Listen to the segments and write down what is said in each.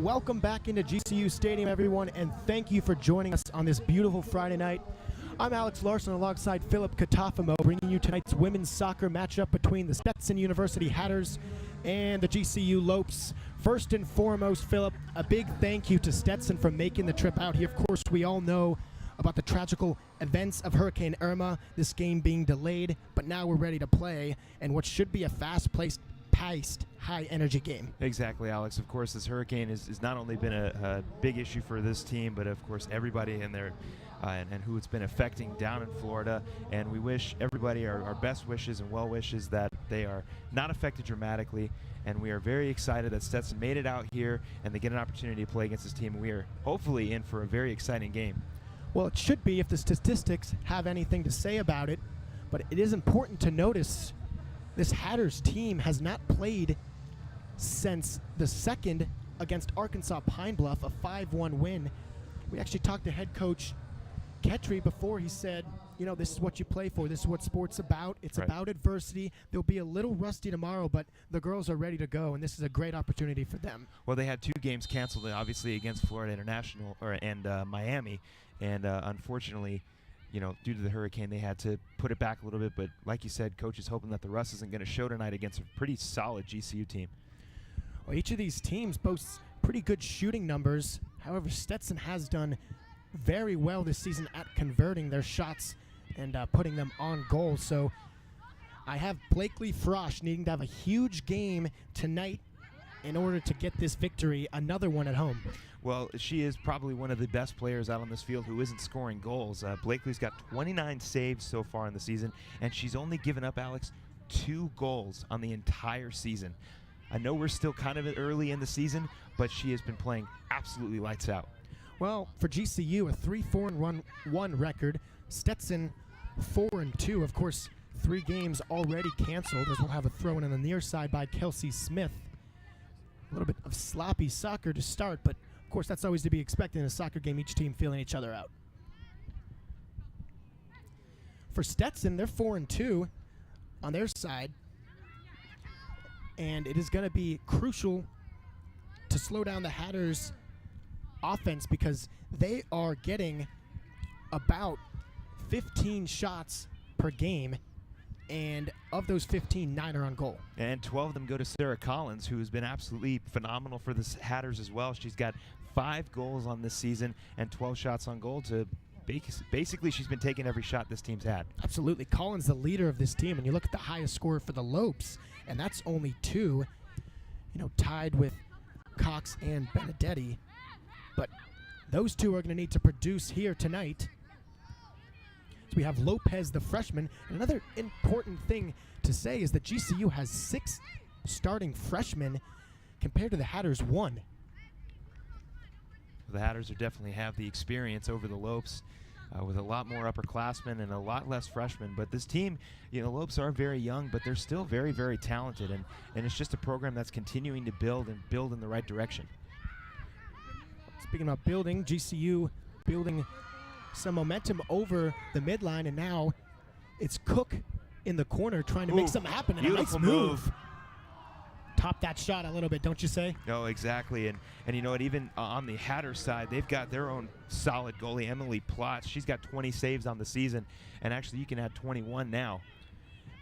Welcome back into GCU Stadium, everyone, and thank you for joining us on this beautiful Friday night. I'm Alex Larson alongside Philip Katafamo, bringing you tonight's women's soccer matchup between the Stetson University Hatters and the GCU Lopes. First and foremost, Philip, a big thank you to Stetson for making the trip out here. Of course, we all know about the tragical events of Hurricane Irma, this game being delayed, but now we're ready to play, and what should be a fast-paced, high-energy game. Exactly, Alex. Of course, this hurricane has not only been a big issue for this team, but of course everybody in there and who it's been affecting down in Florida. And we wish everybody our best wishes and well wishes that they are not affected dramatically. And we are very excited that Stetson made it out here and they get an opportunity to play against this team. We are hopefully in for a very exciting game. Well, it should be if the statistics have anything to say about it, but it is important to notice this Hatters team has not played since the second against Arkansas Pine Bluff, a 5-1 win. We actually talked to head coach Ketry before. He said, you know, this is what you play for. This is what sport's about. It's about adversity. They'll be a little rusty tomorrow, but the girls are ready to go, and this is a great opportunity for them. Well, they had 2 games canceled, obviously, against Florida International and Miami, and unfortunately, you know, due to the hurricane, they had to put it back a little bit. But like you said, coach is hoping that the rust isn't going to show tonight against a pretty solid GCU team. Well, each of these teams boasts pretty good shooting numbers. However, Stetson has done very well this season at converting their shots and putting them on goal. So I have Blakely Frosch needing to have a huge game tonight in order to get this victory, another one at home. Well, she is probably one of the best players out on this field who isn't scoring goals. Blakely's got 29 saves so far in the season, and she's only given up, Alex, 2 goals on the entire season. I know we're still kind of early in the season, but she has been playing absolutely lights out. Well, for GCU, a 3-4-1 record. Stetson 4-2. Of course, 3 games already canceled, as we'll have a throw-in on the near side by Kelsey Smith. A little bit of sloppy soccer to start, but of course that's always to be expected in a soccer game, each team feeling each other out. For Stetson, they're 4-2 on their side, and it is going to be crucial to slow down the Hatters' offense because they are getting about 15 shots per game, and of those 15, 9 are on goal. And 12 of them go to Sarah Collins, who has been absolutely phenomenal for the Hatters as well. She's got 5 goals on this season and 12 shots on goal. Basically, she's been taking every shot this team's had. Absolutely. Collins, the leader of this team, and you look at the highest scorer for the Lopes, and that's only 2, you know, tied with Cox and Benedetti. But those 2 are going to need to produce here tonight. So we have Lopez, the freshman. And another important thing to say is that GCU has 6 starting freshmen compared to the Hatters 1. The Hatters definitely have the experience over the Lopes with a lot more upperclassmen and a lot less freshmen. But this team, you know, Lopes are very young, but they're still very, very talented. And it's just a program that's continuing to build in the right direction. Speaking about building, GCU building some momentum over the midline, and now it's Cook in the corner trying to make something happen. And a nice move. Top that shot a little bit, don't you say? No, exactly. And you know what, even on the Hatter side, they've got their own solid goalie, Emily Plotz. She's got 20 saves on the season, and actually you can add 21 now.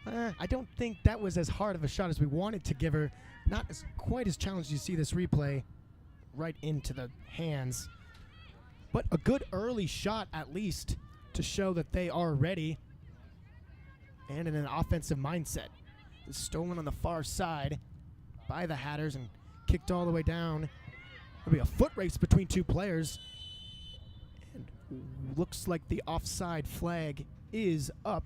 I don't think that was as hard of a shot as we wanted to give her. Not as quite as challenged. You see this replay right into the hands. But a good early shot, at least, to show that they are ready and in an offensive mindset. It's stolen on the far side by the Hatters and kicked all the way down. There'll be a foot race between 2 players. And looks like the offside flag is up.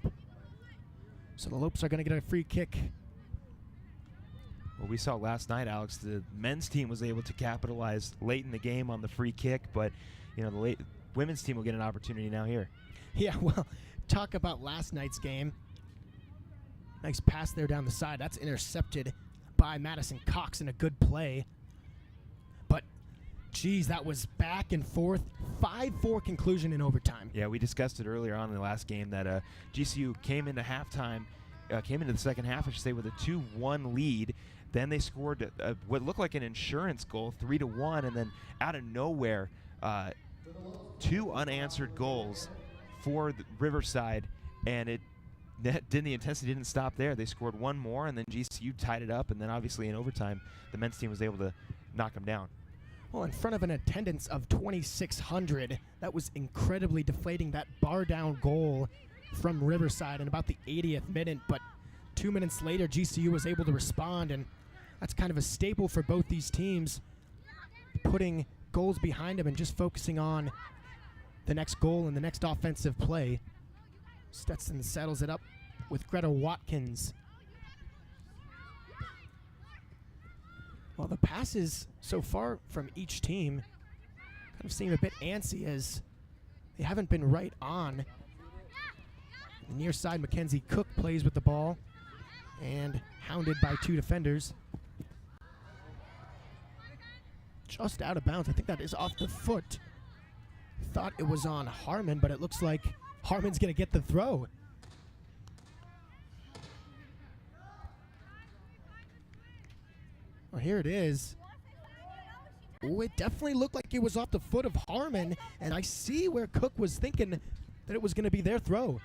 So the Lopes are going to get a free kick. Well, we saw last night, Alex, the men's team was able to capitalize late in the game on the free kick, but you know, the women's team will get an opportunity now here. Yeah, well, talk about last night's game. Nice pass there down the side. That's intercepted by Madison Cox in a good play. But, geez, that was back and forth. 5-4 conclusion in overtime. Yeah, we discussed it earlier on in the last game that GCU came into halftime, came into the second half, I should say, with a 2-1 lead. Then they scored what looked like an insurance goal, 3-1, and then out of nowhere, 2 unanswered goals for Riverside, and the intensity didn't stop there. They scored 1 more, and then GCU tied it up, and then obviously in overtime, the men's team was able to knock them down. Well, in front of an attendance of 2,600, that was incredibly deflating. That bar-down goal from Riverside in about the 80th minute, but 2 minutes later, GCU was able to respond, and that's kind of a staple for both these teams, putting goals behind them and just focusing on the next goal and the next offensive play. Stetson settles it up with Greta Watkins. Well, the passes so far from each team kind of seem a bit antsy as they haven't been right on. Near side, Mackenzie Cook plays with the ball and hounded by 2 defenders. Just out of bounds. I think that is off the foot. Thought it was on Harmon, but it looks like Harmon's going to get the throw. Well, here it is. Oh, it definitely looked like it was off the foot of Harmon, and I see where Cook was thinking that it was going to be their throw.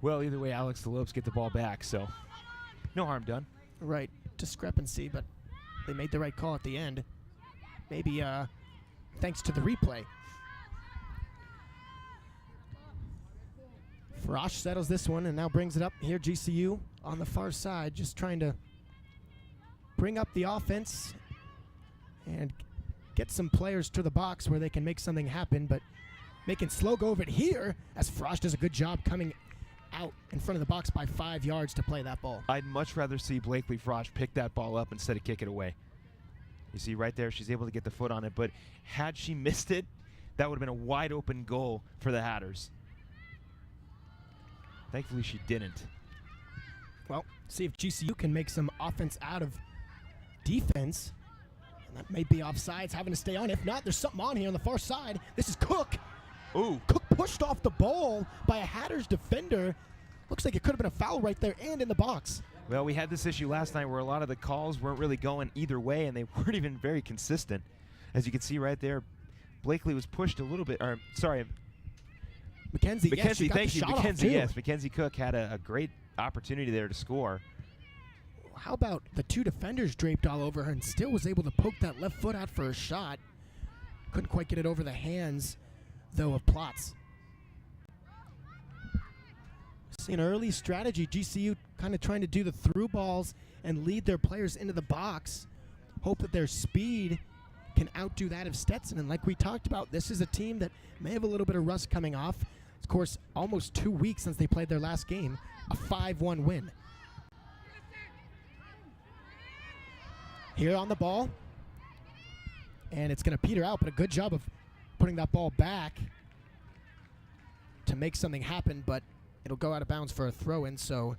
Well, either way, Alex, the Lopes get the ball back, so no harm done. Right, discrepancy, but they made the right call at the end. Maybe thanks to the replay. Frosch settles this one and now brings it up here. GCU on the far side, just trying to bring up the offense and get some players to the box where they can make something happen, but making slow go of it here as Frosch does a good job coming out in front of the box by 5 yards to play that ball. I'd much rather see Blakely Frosch pick that ball up instead of kick it away. You see right there, she's able to get the foot on it, but had she missed it, that would have been a wide open goal for the Hatters. Thankfully, she didn't. Well, see if GCU can make some offense out of defense. And that may be offsides, having to stay on. If not, there's something on here on the far side. This is Cook. Ooh. Cook pushed off the ball by a Hatters defender. Looks like it could have been a foul right there and in the box. Well, we had this issue last night where a lot of the calls weren't really going either way, and they weren't even very consistent. As you can see right there, Blakely was pushed a little bit, or sorry, Mackenzie, yes, thank you. Mackenzie, yes. Mackenzie Cook had a great opportunity there to score. How about the 2 defenders draped all over her and still was able to poke that left foot out for a shot. Couldn't quite get it over the hands, though, of Plotz. See an early strategy. GCU kind of trying to do the through balls and lead their players into the box. Hope that their speed can outdo that of Stetson. And like we talked about, this is a team that may have a little bit of rust coming off. Of course, almost 2 weeks since they played their last game, a 5-1 win. Here on the ball. And it's going to peter out, but a good job of putting that ball back to make something happen, but it'll go out of bounds for a throw-in, so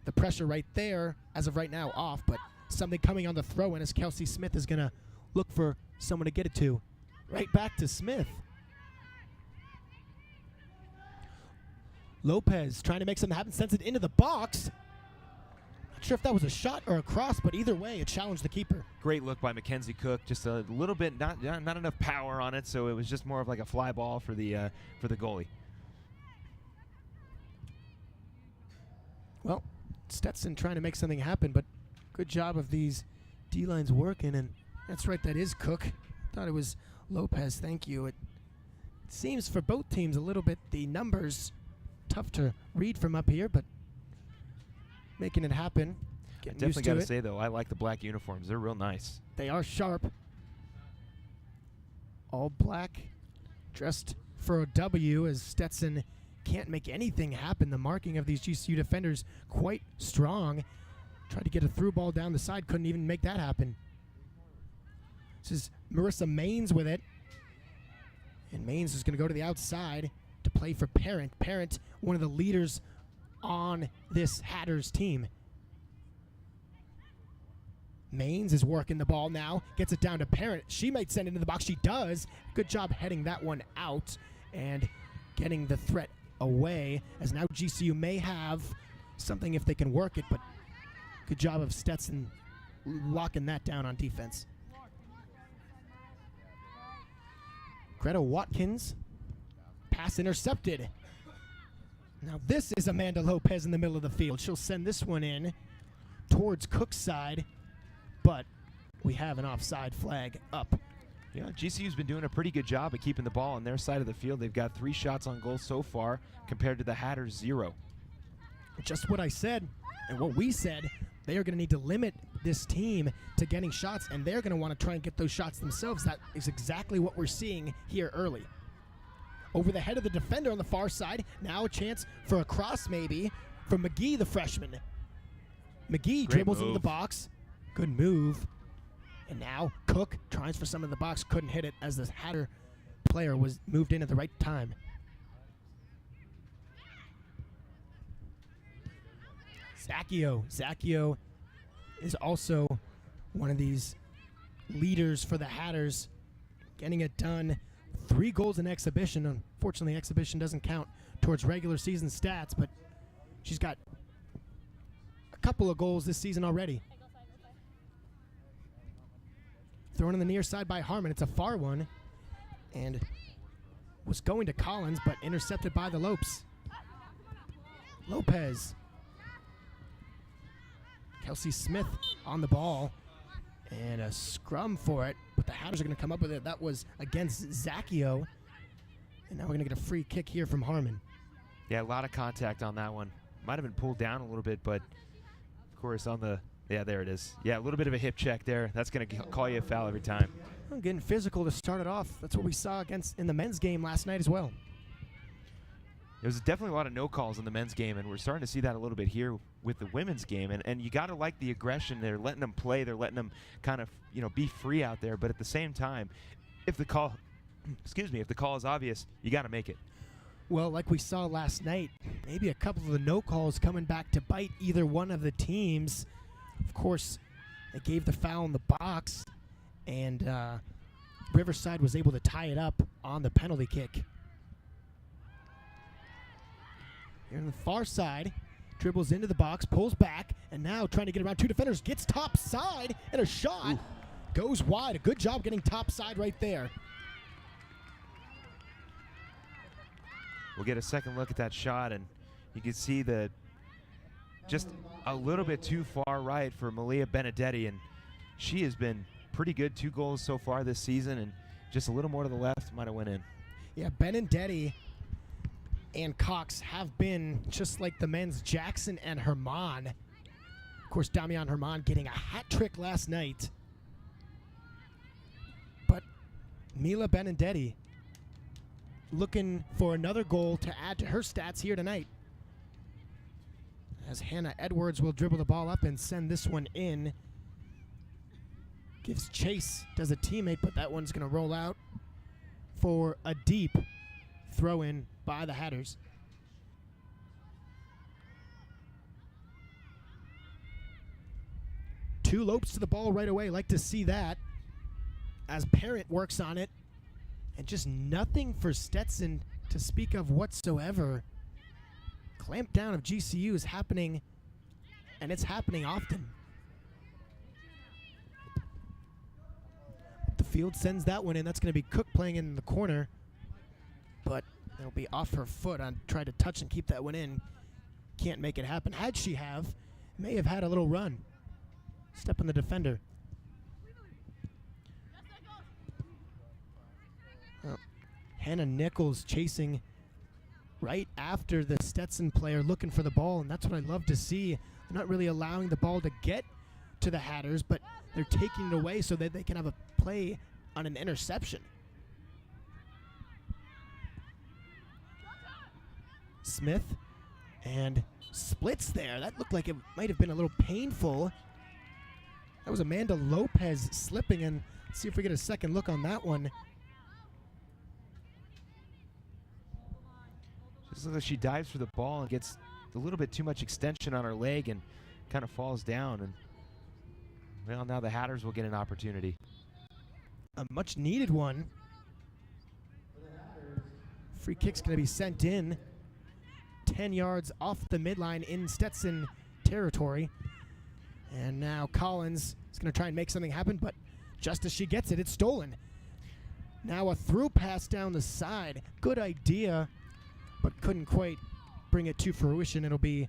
the pressure right there, as of right now, off, but something coming on the throw-in as Kelsey Smith is going to look for someone to get it to. Right back to Smith. Lopez trying to make something happen, sends it into the box. Not sure if that was a shot or a cross, but either way, it challenged the keeper. Great look by Mackenzie Cook. Just a little bit, not enough power on it, so it was just more of like a fly ball for the goalie. Well, Stetson trying to make something happen, but good job of these D-lines working, and that's right, that is Cook. Thought it was Lopez, thank you. It seems for both teams a little bit, the numbers tough to read from up here, but making it happen. I definitely got to say, though, I like the black uniforms. They're real nice. They are sharp. All black, dressed for a W as Stetson can't make anything happen. The marking of these GCU defenders quite strong. Tried to get a through ball down the side, couldn't even make that happen. This is Marissa Maines with it. And Maines is going to go to the outside to play for Parent. Parent, one of the leaders on this Hatters team. Maines is working the ball now, gets it down to Parent. She might send it into the box. She does. Good job heading that one out and getting the threat away, as now GCU may have something if they can work it, but good job of Stetson locking that down on defense. Greta Watkins, pass intercepted. Now this is Amanda Lopez in the middle of the field. She'll send this one in towards Cook's side, but we have an offside flag up. Yeah, GCU's been doing a pretty good job of keeping the ball on their side of the field. They've got 3 shots on goal so far compared to the Hatters 0. Just what I said and what we said, they are going to need to limit this team to getting shots, and they're going to want to try and get those shots themselves. That is exactly what we're seeing here early. Over the head of the defender on the far side. Now a chance for a cross maybe for McGee, the freshman. McGee dribbles into the box. Good move. And now Cook tries for some of the box. Couldn't hit it as the Hatter player was moved in at the right time. Zacchio is also one of these leaders for the Hatters, getting it done. 3 goals in exhibition. Unfortunately, exhibition doesn't count towards regular season stats, but she's got a couple of goals this season already. Thrown in the near side by Harmon. It's a far one, and was going to Collins, but intercepted by the Lopes. Lopez. Kelsey Smith on the ball, and a scrum for it, but the Hatters are going to come up with it. That was against Zacchio, and now we're going to get a free kick here from Harmon. Yeah, a lot of contact on that one. Might have been pulled down a little bit, but of course on the, yeah, there it is. Yeah, a little bit of a hip check there. That's going to call you a foul every time. Well, getting physical to start it off. That's what we saw in the men's game last night as well. There was definitely a lot of no calls in the men's game, and we're starting to see that a little bit here with the women's game. And you got to like the aggression. They're letting them play. They're letting them kind of, be free out there. But at the same time, if the call, if the call is obvious, you got to make it. Well, like we saw last night, maybe a couple of the no calls coming back to bite either one of the teams. Of course, they gave the foul in the box, and Riverside was able to tie it up on the penalty kick. Here on the far side, dribbles into the box, pulls back, and now trying to get around 2 defenders, gets top side, and a shot. Ooh. Goes wide. A good job getting top side right there. We'll get a second look at that shot, and you can see that just a little bit too far right for Malia Benedetti, and she has been pretty good. 2 goals so far this season, and just a little more to the left might have went in. Yeah, Benedetti and Cox have been just like the men's Jackson and Herman. Of course, Damian Herman getting a hat trick last night. But Mila Benedetti looking for another goal to add to her stats here tonight. As Hannah Edwards will dribble the ball up and send this one in. Gives chase, does a teammate, but that one's going to roll out for a deep throw in by the Hatters. Two Lopes to the ball right away. Like to see that as Parent works on it. And just nothing for Stetson to speak of whatsoever. Clamp down of GCU is happening, and it's happening often. The field sends that one in. That's going to be Cook playing in the corner. But it'll be off her foot on try to touch and keep that one in. Can't make it happen. Had she may have had a little run. Step on the defender. Hannah Nichols chasing right after the Stetson player, looking for the ball, and that's what I love to see. They're not really allowing the ball to get to the Hatters, but they're taking it away so that they can have a play on an interception. Smith and splits there. That looked like it might have been a little painful. That was Amanda Lopez slipping, and let's see if we get a second look on that one. Just looks like she dives for the ball and gets a little bit too much extension on her leg and kind of falls down. And well, now the Hatters will get an opportunity. A much needed one. Free kick's going to be sent in. 10 yards off the midline in Stetson territory. And now Collins is going to try and make something happen, but just as she gets it, it's stolen. Now a through pass down the side. Good idea, but couldn't quite bring it to fruition. It'll be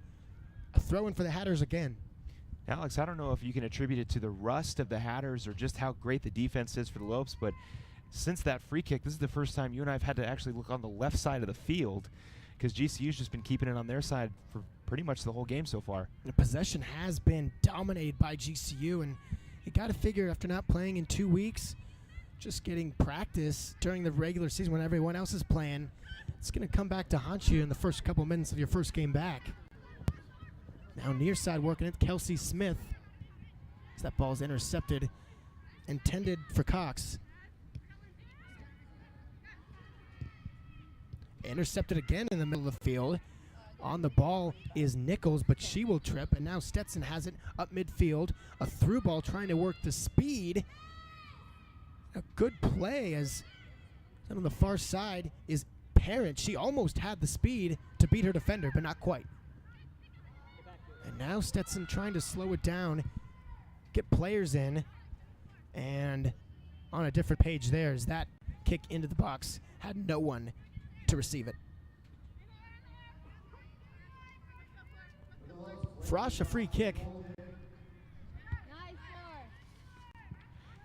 a throw-in for the Hatters again. Alex, I don't know if you can attribute it to the rust of the Hatters or just how great the defense is for the Lopes, but since that free kick, this is the first time you and I have had to actually look on the left side of the field, because GCU's just been keeping it on their side for pretty much the whole game so far. The possession has been dominated by GCU, and you got to figure after not playing in 2 weeks, just getting practice during the regular season when everyone else is playing, it's going to come back to haunt you in the first couple minutes of your first game back. Now near side working it, Kelsey Smith. As that ball is intercepted, intended for Cox. Intercepted again in the middle of the field. On the ball is Nichols, but she will trip, and now Stetson has it up midfield. A through ball trying to work the speed. A good play as on the far side is Parent. She almost had the speed to beat her defender, but not quite. And now Stetson trying to slow it down, get players in, and on a different page there is that kick into the box. Had no one to receive it. Frosch, a free kick.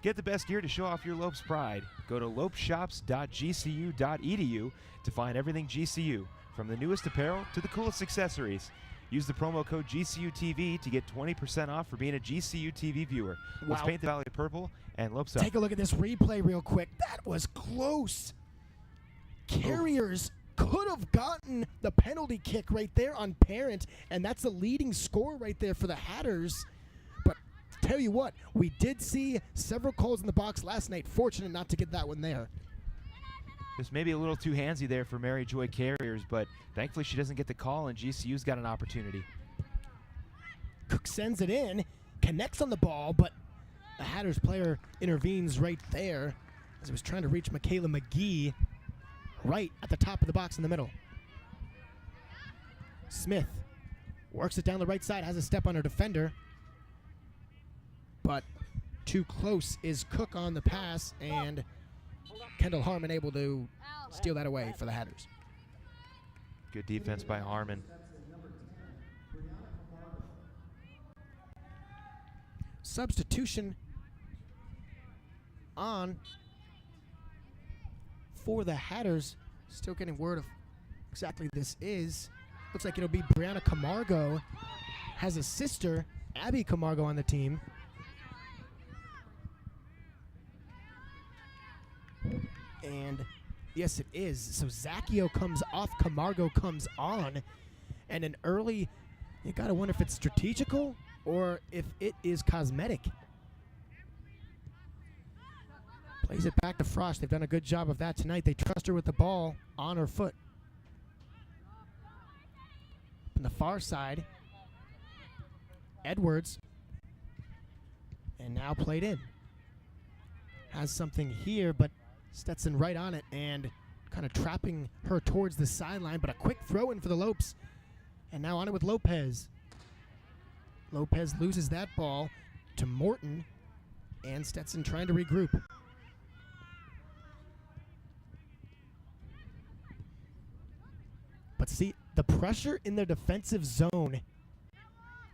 Get the best gear to show off your Lopes pride. Go to lopeshops.gcu.edu to find everything GCU, from the newest apparel to the coolest accessories. Use the promo code GCUTV to get 20% off for being a GCU TV viewer. Let's paint the Valley purple and Lopes up. Take a look at this replay real quick. That was close. Carriers could have gotten the penalty kick right there on Parent, and that's the leading score right there for the Hatters. But tell you what, we did see several calls in the box last night. Fortunate not to get that one there. Just maybe a little too handsy there for Mary Joy Carriers, but thankfully she doesn't get the call, and GCU's got an opportunity. Cook sends it in, connects on the ball, but the Hatters player intervenes right there as he was trying to reach Michaela McGee right at the top of the box in the middle. Smith works it down the right side, has a step on her defender, but too close is Cook on the pass, and Kendall Harmon able to steal that away for the Hatters. Good defense by Harmon. Substitution on for the Hatters. Still getting word of exactly this is. Looks like it'll be Brianna Camargo. Has a sister, Abby Camargo, on the team. And yes, it is. So Zacchio comes off, Camargo comes on. And an early, you got to wonder if it's strategical or if it is cosmetic. Plays it back to Frost. They've done a good job of that tonight. They trust her with the ball on her foot. On the far side, Edwards. And now played in. Has something here, but Stetson right on it and kind of trapping her towards the sideline, but a quick throw in for the Lopes. And now on it with Lopez. Lopez loses that ball to Morton, and Stetson trying to regroup. But see, the pressure in their defensive zone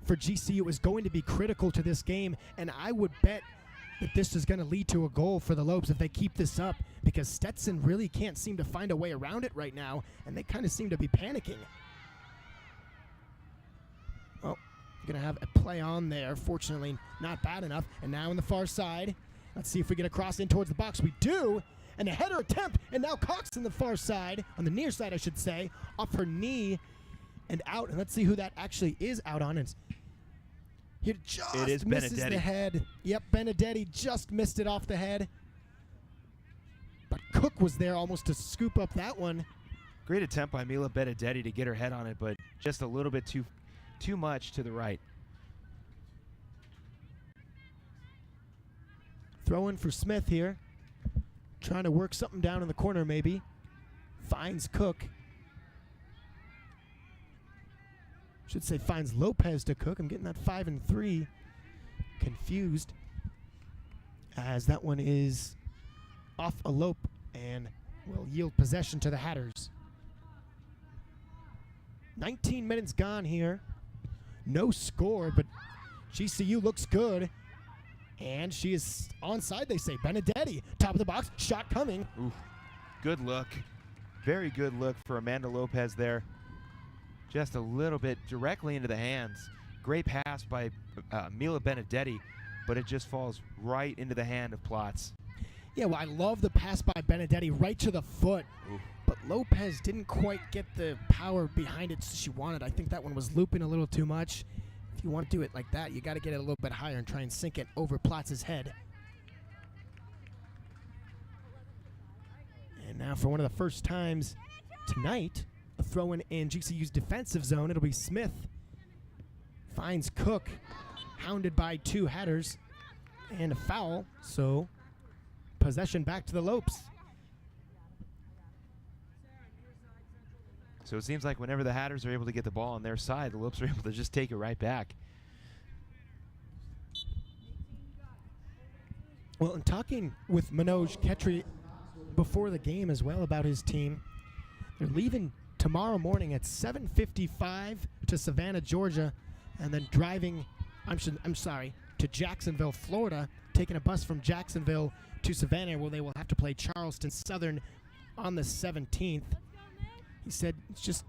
for GCU is going to be critical to this game, and I would bet that this is going to lead to a goal for the Lopes if they keep this up, because Stetson really can't seem to find a way around it right now, and they kind of seem to be panicking. Oh, going to have a play on there. Fortunately, not bad enough. And now on the far side, let's see if we get a cross in towards the box. We do, and a header attempt, and now Cox on the far side, on the near side, I should say, off her knee and out. And let's see who that actually is out on. He just misses Benedetti. the head. Yep, Benedetti just missed it off the head. But Cook was there almost to scoop up that one. Great attempt by Mila Benedetti to get her head on it, but just a little bit too much to the right. Throw in for Smith here. Trying to work something down in the corner maybe. Finds Cook. Should say finds Lopez to Cook. I'm getting that 5 and 3 confused. as that one is off a lope and will yield possession to the Hatters. 19 minutes gone here. No score, but GCU looks good. And she is onside, they say. Benedetti, top of the box, shot coming. Ooh, good look. Very good look for Amanda Lopez there. Just a little bit directly into the hands. Great pass by Mila Benedetti, but it just falls right into the hand of Plotz. Yeah, well, I love the pass by Benedetti right to the foot. Ooh. But Lopez didn't quite get the power behind it she wanted. I think that one was looping a little too much. If you want to do it like that, you got to get it a little bit higher and try and sink it over Plotz's head. And now for one of the first times tonight, a throw-in GCU's defensive zone. It'll be Smith. Finds Cook, hounded by two Hatters, and a foul. So possession back to the Lopes. So it seems like whenever the Hatters are able to get the ball on their side, the Lopes are able to just take it right back. Well, and talking with Manoj Khetri before the game as well about his team, they're leaving tomorrow morning at 7:55 to Savannah, Georgia, and then driving, to Jacksonville, Florida, taking a bus from Jacksonville to Savannah, where they will have to play Charleston Southern on the 17th. He said it's just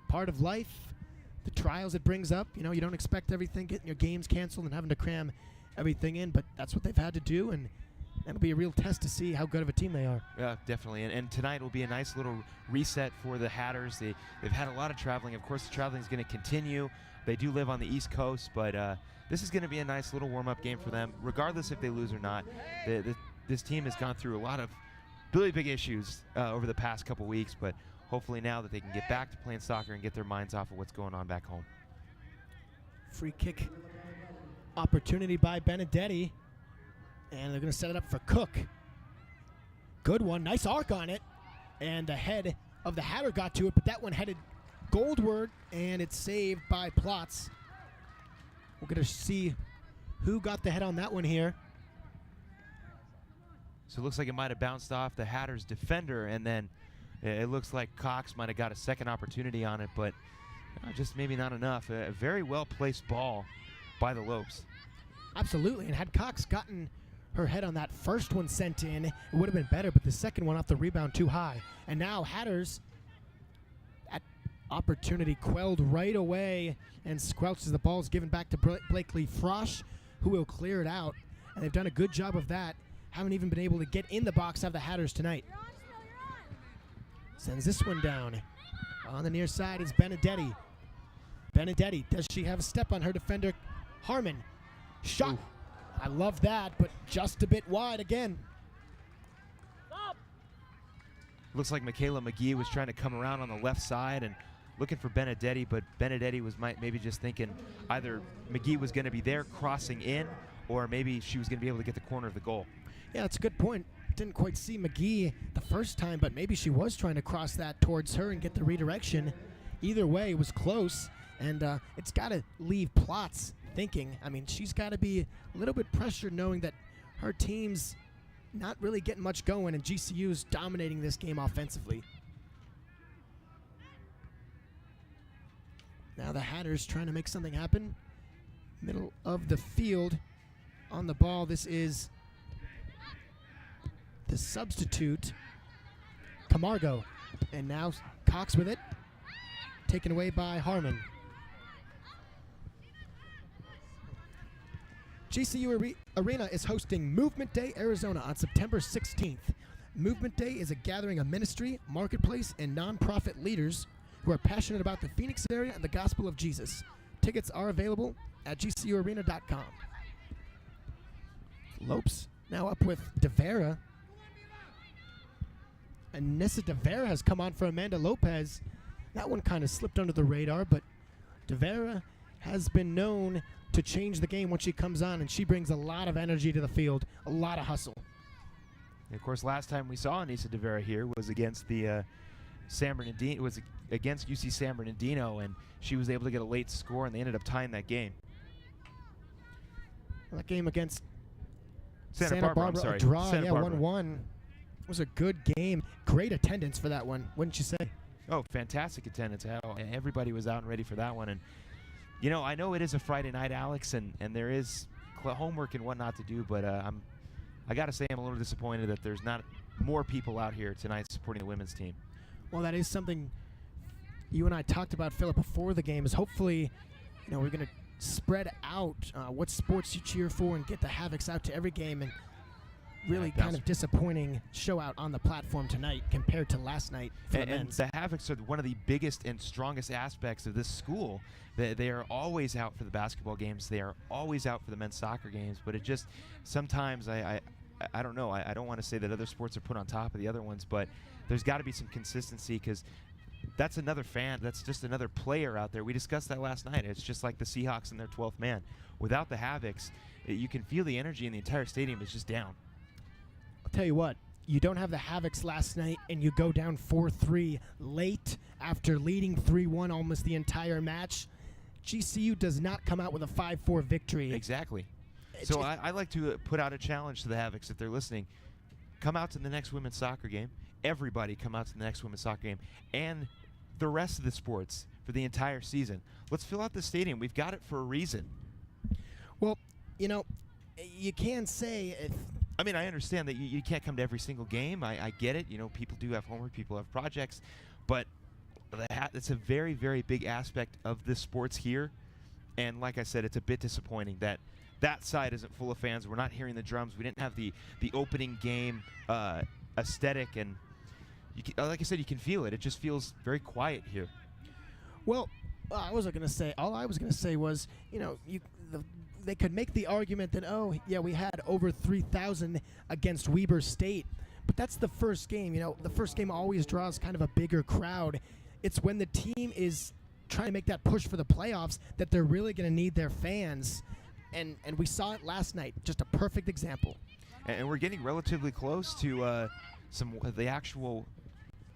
part of life, the trials it brings up. You know, you don't expect everything, getting your games canceled and having to cram everything in, but that's what they've had to do, and that'll be a real test to see how good of a team they are. Yeah, definitely. And tonight will be a nice little reset for the Hatters. They've had a lot of traveling. Of course, the traveling is going to continue. They do live on the East Coast, but this is going to be a nice little warm-up game for them, regardless if they lose or not. This team has gone through a lot of really big issues over the past couple weeks, but hopefully now that they can get back to playing soccer and get their minds off of what's going on back home. Free kick opportunity by Benedetti, and they're going to set it up for Cook. Good one, nice arc on it, and the head of the Hatter got to it, but that one headed goldward, and it's saved by Plotz. We're going to see who got the head on that one here. So it looks like it might have bounced off the Hatters defender, and then it looks like Cox might have got a second opportunity on it, but just maybe not enough. A very well-placed ball by the Lopes. Absolutely, and had Cox gotten her head on that first one sent in, it would have been better, but the second one off the rebound too high. And now Hatters, that opportunity quelled right away and squelched as the ball is given back to Blakely Frosch, who will clear it out. And they've done a good job of that. Haven't even been able to get in the box of the Hatters tonight. Sends this one down. On the near side is Benedetti. Benedetti, does she have a step on her defender? Harmon. Shot. Ooh. I love that, but just a bit wide again. Looks like Michaela McGee was trying to come around on the left side and looking for Benedetti, but Benedetti was maybe just thinking either McGee was going to be there crossing in, or maybe she was going to be able to get the corner of the goal. Yeah, that's a good point. Didn't quite see McGee the first time, but maybe she was trying to cross that towards her and get the redirection. Either way, it was close, and it's got to leave Plotz thinking. I mean, she's got to be a little bit pressured knowing that her team's not really getting much going, and GCU's dominating this game offensively. Now the Hatters trying to make something happen. Middle of the field on the ball. This is the substitute, Camargo. And now Cox with it. Taken away by Harmon. GCU Arena is hosting Movement Day Arizona on September 16th. Movement Day is a gathering of ministry, marketplace, and nonprofit leaders who are passionate about the Phoenix area and the gospel of Jesus. Tickets are available at gcuarena.com. Lopes now up with DeVera. And Nessa DeVera has come on for Amanda Lopez. That one kind of slipped under the radar, but DeVera has been known to change the game when she comes on, and she brings a lot of energy to the field, a lot of hustle. And of course, last time we saw Nessa DeVera here was against the San Bernardino. It was against UC San Bernardino, and she was able to get a late score, and they ended up tying that game. Well, that game against Santa Barbara, I'm sorry. A draw, Santa yeah, Barbara. 1-1. It was a good game. Great attendance for that one, wouldn't you say? Oh, fantastic attendance. Everybody was out and ready for that one. And, you know, I know it is a Friday night, Alex, and there is homework and whatnot to do, but I got to say I'm a little disappointed that there's not more people out here tonight supporting the women's team. Well, that is something you and I talked about, Philip, before the game, is hopefully, you know, we're going to spread out what sports you cheer for and get the Havocs out to every game. And really kind of disappointing show out on the platform tonight compared to last night for the men's. And the Havocs are one of the biggest and strongest aspects of this school. They are always out for the basketball games. They are always out for the men's soccer games. But it just sometimes I don't know. I don't want to say that other sports are put on top of the other ones, but there's got to be some consistency, because that's another fan. That's just another player out there. We discussed that last night. It's just like the Seahawks and their 12th man. Without the Havocs, you can feel the energy in the entire stadium is just down. I'll tell you what, you don't have the Havocs last night and you go down 4-3 late after leading 3-1 almost the entire match. GCU does not come out with a 5-4 victory. Exactly. So I like to put out a challenge to the Havocs if they're listening. Come out to the next women's soccer game. Everybody come out to the next women's soccer game. And the rest of the sports for the entire season. Let's fill out the stadium. We've got it for a reason. Well, you know, you can say if... I mean, I understand that you can't come to every single game. I get it. You know, people do have homework, people have projects. But it's a very, very big aspect of the sports here. And like I said, it's a bit disappointing that that side isn't full of fans. We're not hearing the drums. We didn't have the opening game aesthetic. And like I said, you can feel it. It just feels very quiet here. Well, I wasn't going to say. All I was going to say was, you know, they could make the argument that, oh, yeah, we had over 3,000 against Weber State. But that's the first game. You know, the first game always draws kind of a bigger crowd. It's when the team is trying to make that push for the playoffs that they're really going to need their fans. And we saw it last night. Just a perfect example. And we're getting relatively close to the actual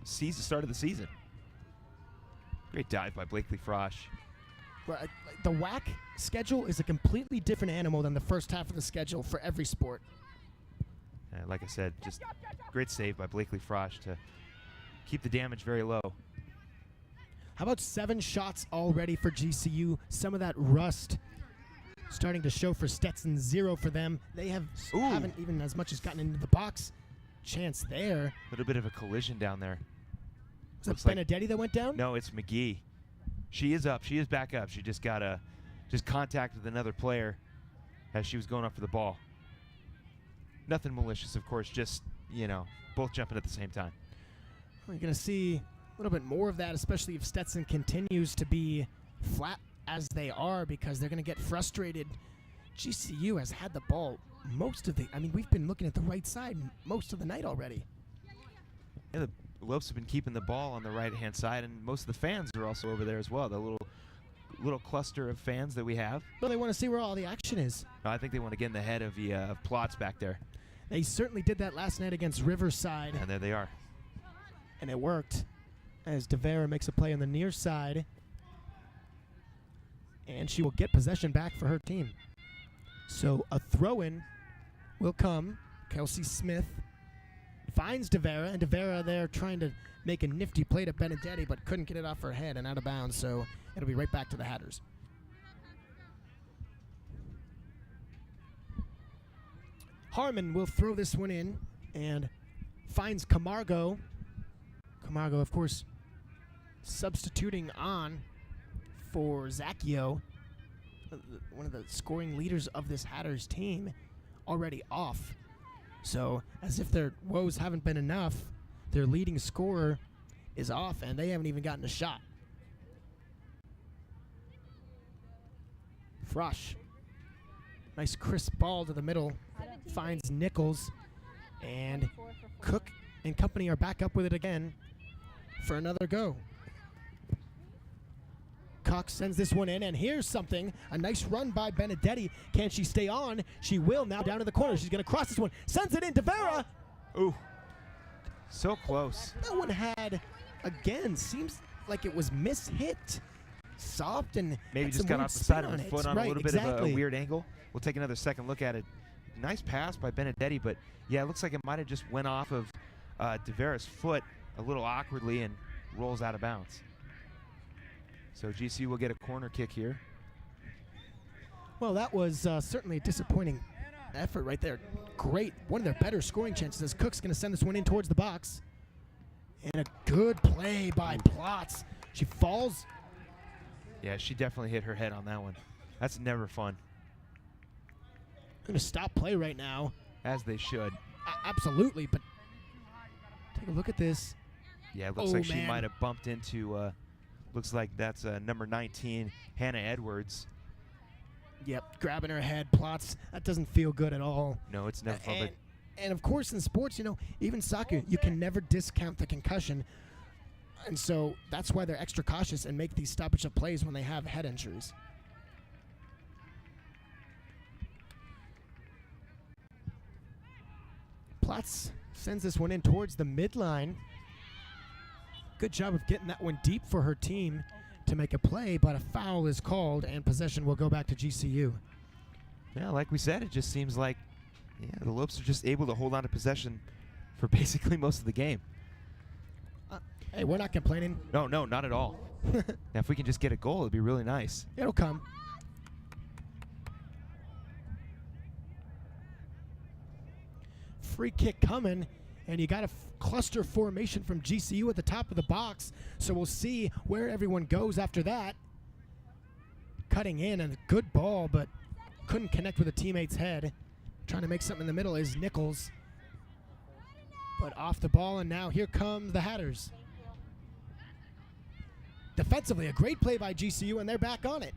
start of the season. Great dive by Blakely Frosch. The WAC schedule is a completely different animal than the first half of the schedule for every sport. Like I said, just great save by Blakely Frosch to keep the damage very low. How about 7 shots already for GCU? Some of that rust starting to show for Stetson. 0 for them. They haven't even as much as gotten into the box. Chance there. A little bit of a collision down there. Is that Benedetti that went down? No, it's McGee. She is up. She is back up. She just got contact with another player as she was going up for the ball. Nothing malicious, of course, just, you know, both jumping at the same time. We're going to see a little bit more of that, especially if Stetson continues to be flat as they are, because they're going to get frustrated. GCU has had the ball we've been looking at the right side most of the night already. Yeah, the Lopes have been keeping the ball on the right-hand side, and most of the fans are also over there as well, the little cluster of fans that we have. Well, they want to see where all the action is. No, I think they want to get in the head of the plots back there. They certainly did that last night against Riverside. And there they are. And it worked, as DeVera makes a play on the near side. And she will get possession back for her team. So a throw-in will come. Kelsey Smith finds DeVera, and DeVera there trying to make a nifty play to Benedetti, but couldn't get it off her head and out of bounds, so it'll be right back to the Hatters. Harmon will throw this one in and finds Camargo. Camargo, of course, substituting on for Zacchio, one of the scoring leaders of this Hatters team, already off. So, as if their woes haven't been enough, their leading scorer is off, and they haven't even gotten a shot. Frosch. Nice crisp ball to the middle. Finds Nichols. And Cook and company are back up with it again for another go. Cox sends this one in, and here's something. A nice run by Benedetti. Can she stay on? She will now down to the corner. She's going to cross this one. Sends it in. DeVera. Ooh. So close. That one had, again, seems like it was mishit. Soft and maybe just got off the side of her foot on a little bit of a weird angle. We'll take another second look at it. nice pass by Benedetti, but yeah, it looks like it might have just went off of DeVera's foot a little awkwardly and rolls out of bounds. So GCU will get a corner kick here. Well, that was certainly a disappointing effort right there. Great. One of their better scoring chances as Cook's going to send this one in towards the box. And a good play by Plotz. She falls. Yeah, she definitely hit her head on that one. That's never fun. Going to stop play right now. As they should. Absolutely, but take a look at this. Yeah, it looks like she might have bumped into, looks like that's number 19, Hannah Edwards. Yep, grabbing her head, Plotz. That doesn't feel good at all. No, it's never fun. And of course in sports, you know, even soccer, you can never discount the concussion. And so that's why they're extra cautious and make these stoppage of plays when they have head injuries. Plotz sends this one in towards the midline. Good job of getting that one deep for her team to make a play, but a foul is called and possession will go back to GCU. Yeah, like we said, it just seems like the Lopes are just able to hold on to possession for basically most of the game. Hey, we're not complaining. No, not at all. Now, if we can just get a goal, it'd be really nice. It'll come. Free kick coming, and you got a cluster formation from GCU at the top of the box, so we'll see where everyone goes after that. Cutting in, and a good ball, but couldn't connect with a teammate's head. Trying to make something in the middle is Nichols. But off the ball, and now here come the Hatters. Defensively, a great play by GCU, and they're back on it.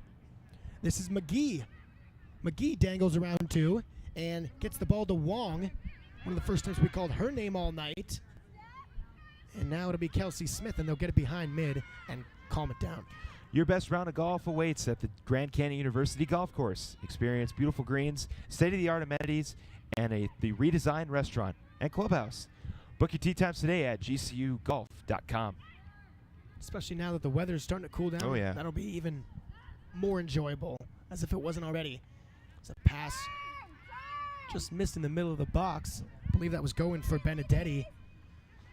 This is McGee. McGee dangles around too and gets the ball to Wong. One of the first times we called her name all night. And now it'll be Kelsey Smith, and they'll get it behind mid and calm it down. Your best round of golf awaits at the Grand Canyon University Golf Course. Experience beautiful greens, state-of-the-art amenities, and the redesigned restaurant and clubhouse. Book your tee times today at gcugolf.com. Especially now that the weather's starting to cool down. Oh, yeah. That'll be even more enjoyable, as if it wasn't already. It's a pass just missed in the middle of the box. I believe that was going for Benedetti.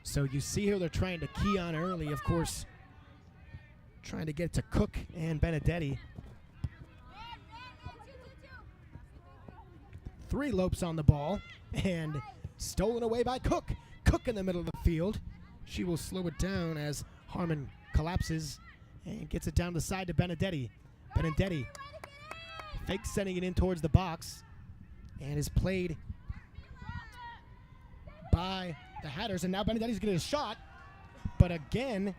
So you see here they're trying to key on early, of course. Trying to get to Cook and Benedetti. 3 Lopes on the ball and stolen away by Cook. Cook in the middle of the field. She will slow it down as Harmon collapses and gets it down the side to Benedetti. Benedetti fake sending it in towards the box and is played by the Hatters. And now Benedetti's getting a shot, but again,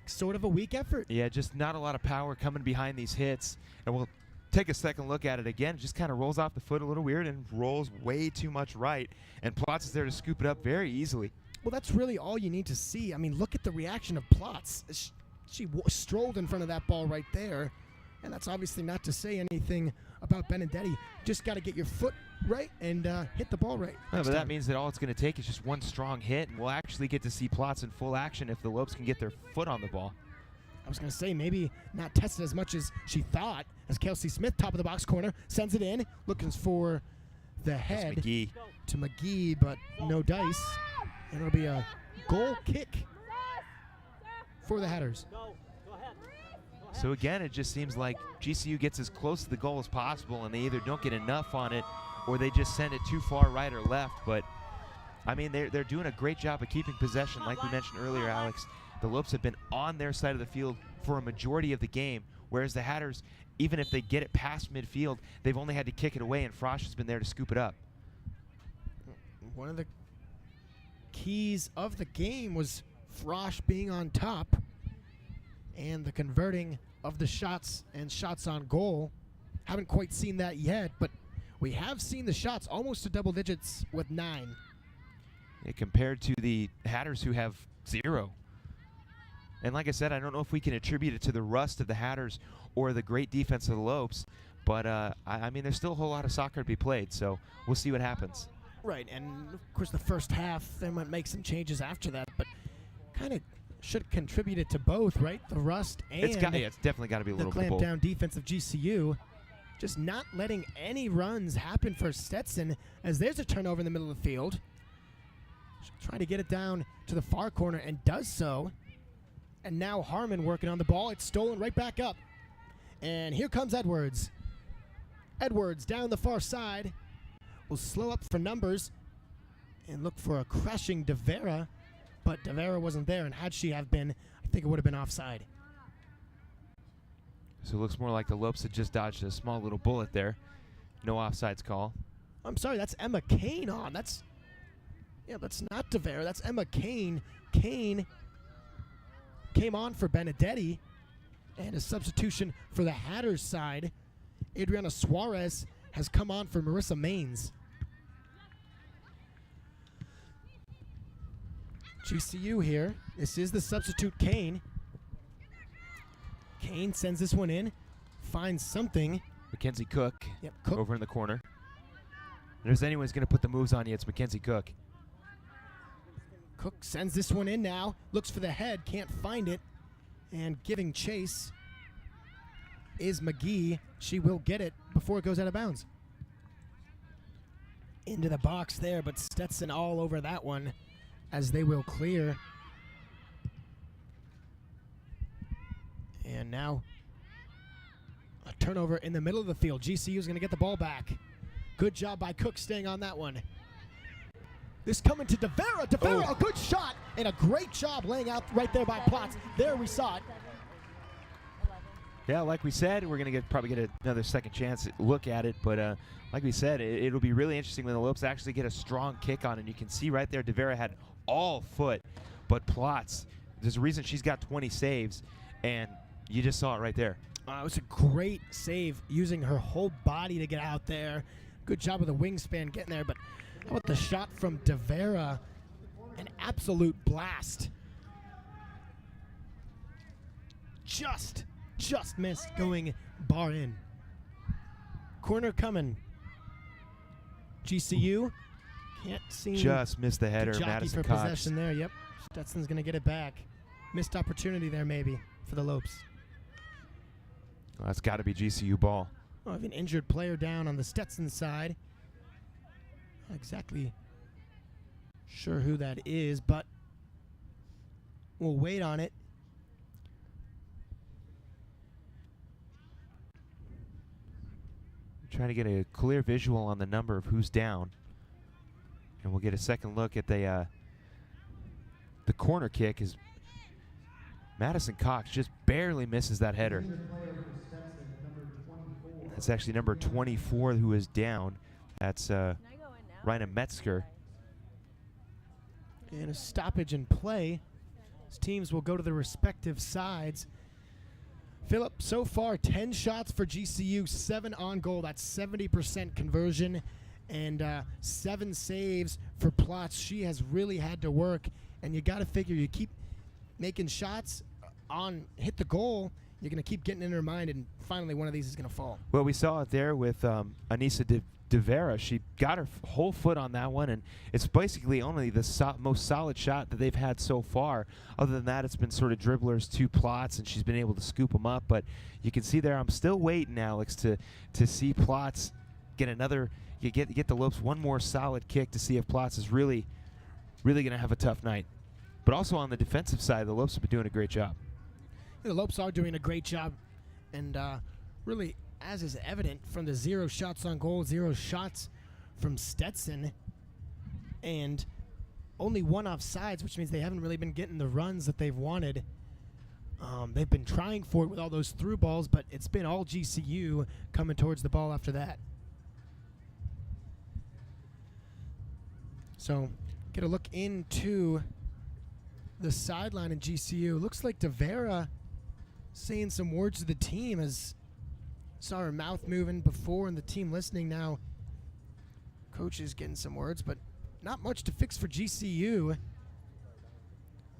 sort of a weak effort. Yeah, just not a lot of power coming behind these hits. And we'll take a second look at it again. It just kind of rolls off the foot a little weird and rolls way too much right. And Plotz is there to scoop it up very easily. Well, that's really all you need to see. I mean, look at the reaction of Plotz. She strolled in front of that ball right there. And that's obviously not to say anything about Benedetti. Just got to get your foot right and hit the ball right. No, but that means that all it's going to take is just one strong hit, and we'll actually get to see Plotz in full action if the Lopes can get their foot on the ball. I was going to say maybe not tested as much as she thought, as Kelsey Smith, top of the box corner, sends it in, looking for the head to McGee, but no dice. And it'll be a goal kick for the Hatters. So again, it just seems like GCU gets as close to the goal as possible, and they either don't get enough on it or they just send it too far right or left. But, I mean, they're doing a great job of keeping possession. Like we mentioned earlier, Alex, the Lopes have been on their side of the field for a majority of the game, whereas the Hatters, even if they get it past midfield, they've only had to kick it away, and Frosch has been there to scoop it up. One of the keys of the game was Frosch being on top and the converting of the shots and shots on goal. Haven't quite seen that yet, but we have seen the shots almost to double digits with 9. Yeah, compared to the Hatters, who have 0. And like I said, I don't know if we can attribute it to the rust of the Hatters or the great defense of the Lopes, but I mean, there's still a whole lot of soccer to be played, so we'll see what happens. Right, and of course the first half, they might make some changes after that, but kind of should have contributed to both, right? The rust and it's definitely got to be a little the bit of both. clamp down defense of GCU. just not letting any runs happen for Stetson, as there's a turnover in the middle of the field. She'll try to get it down to the far corner and does so. And now Harmon working on the ball. It's stolen right back up. And here comes Edwards. Edwards down the far side will slow up for numbers and look for a crushing DeVera, but DeVera wasn't there, and had she have been, I think it would have been offside. So it looks more like the Lopes had just dodged a small little bullet there. No offsides call. I'm sorry, that's Emma Kane on. That's not DeVera. That's Emma Kane. Kane came on for Benedetti, and a substitution for the Hatters side. Adriana Suarez has come on for Marissa Maines. GCU here. This is the substitute Kane. Kane sends this one in, finds something. Mackenzie Cook, Cook over in the corner. If there's anyone who's going to put the moves on you, it's Mackenzie Cook. Cook sends this one in now, looks for the head, can't find it, and giving chase is McGee. She will get it before it goes out of bounds. Into the box there, but Stetson all over that one as they will clear. And now a turnover in the middle of the field. GCU is going to get the ball back. Good job by Cook staying on that one. This coming to DeVera. DeVera, a good shot, and a great job laying out right there by Plotz. There we saw it. Yeah, like we said, we're going to probably get another second chance look at it. But like we said, it'll be really interesting when the Lopes actually get a strong kick on. And you can see right there, DeVera had all foot. But Plotz, there's a reason she's got 20 saves. And you just saw it right there. It was a great save, using her whole body to get out there. Good job with the wingspan getting there. But how about the shot from DeVera? An absolute blast. Just missed, going bar in. Corner coming. GCU can't seem just missed the header. to jockey Madison for Cox. possession there. Yep, Stetson's going to get it back. Missed opportunity there maybe for the Lopes. Well, that's got to be GCU ball. Oh, I have an injured player down on the Stetson side. Not exactly sure who that is, but we'll wait on it. Trying to get a clear visual on the number of who's down. And we'll get a second look at the corner kick. Is Madison Cox just barely misses that header. That's actually number 24 who is down. That's Raina Metzger. And a stoppage in play. These teams will go to their respective sides. Phillip, so far 10 shots for GCU, 7 on goal. That's 70% conversion, and 7 saves for Plotz. She has really had to work, and you got to figure you keep making shots on hit the goal, you're going to keep getting in her mind, and finally one of these is going to fall. Well, we saw it there with Anissa DeVera. She got her whole foot on that one, and it's basically only the most solid shot that they've had so far. Other than that, it's been sort of dribblers to Plotz, and she's been able to scoop them up. But you can see there, I'm still waiting, Alex, to see Plotz get another. You get the Lopes one more solid kick to see if Plotz is really going to have a tough night. But also on the defensive side, the Lopes have been doing a great job. The Lopes are doing a great job, and really, as is evident from the 0 shots on goal, 0 shots from Stetson, and only 1 offsides, which means they haven't really been getting the runs that they've wanted. They've been trying for it with all those through balls, but it's been all GCU coming towards the ball after that. So, get a look into the sideline in GCU. Looks like DeVera saying some words to the team, as saw her mouth moving before and the team listening now. Coach is getting some words, but not much to fix for GCU.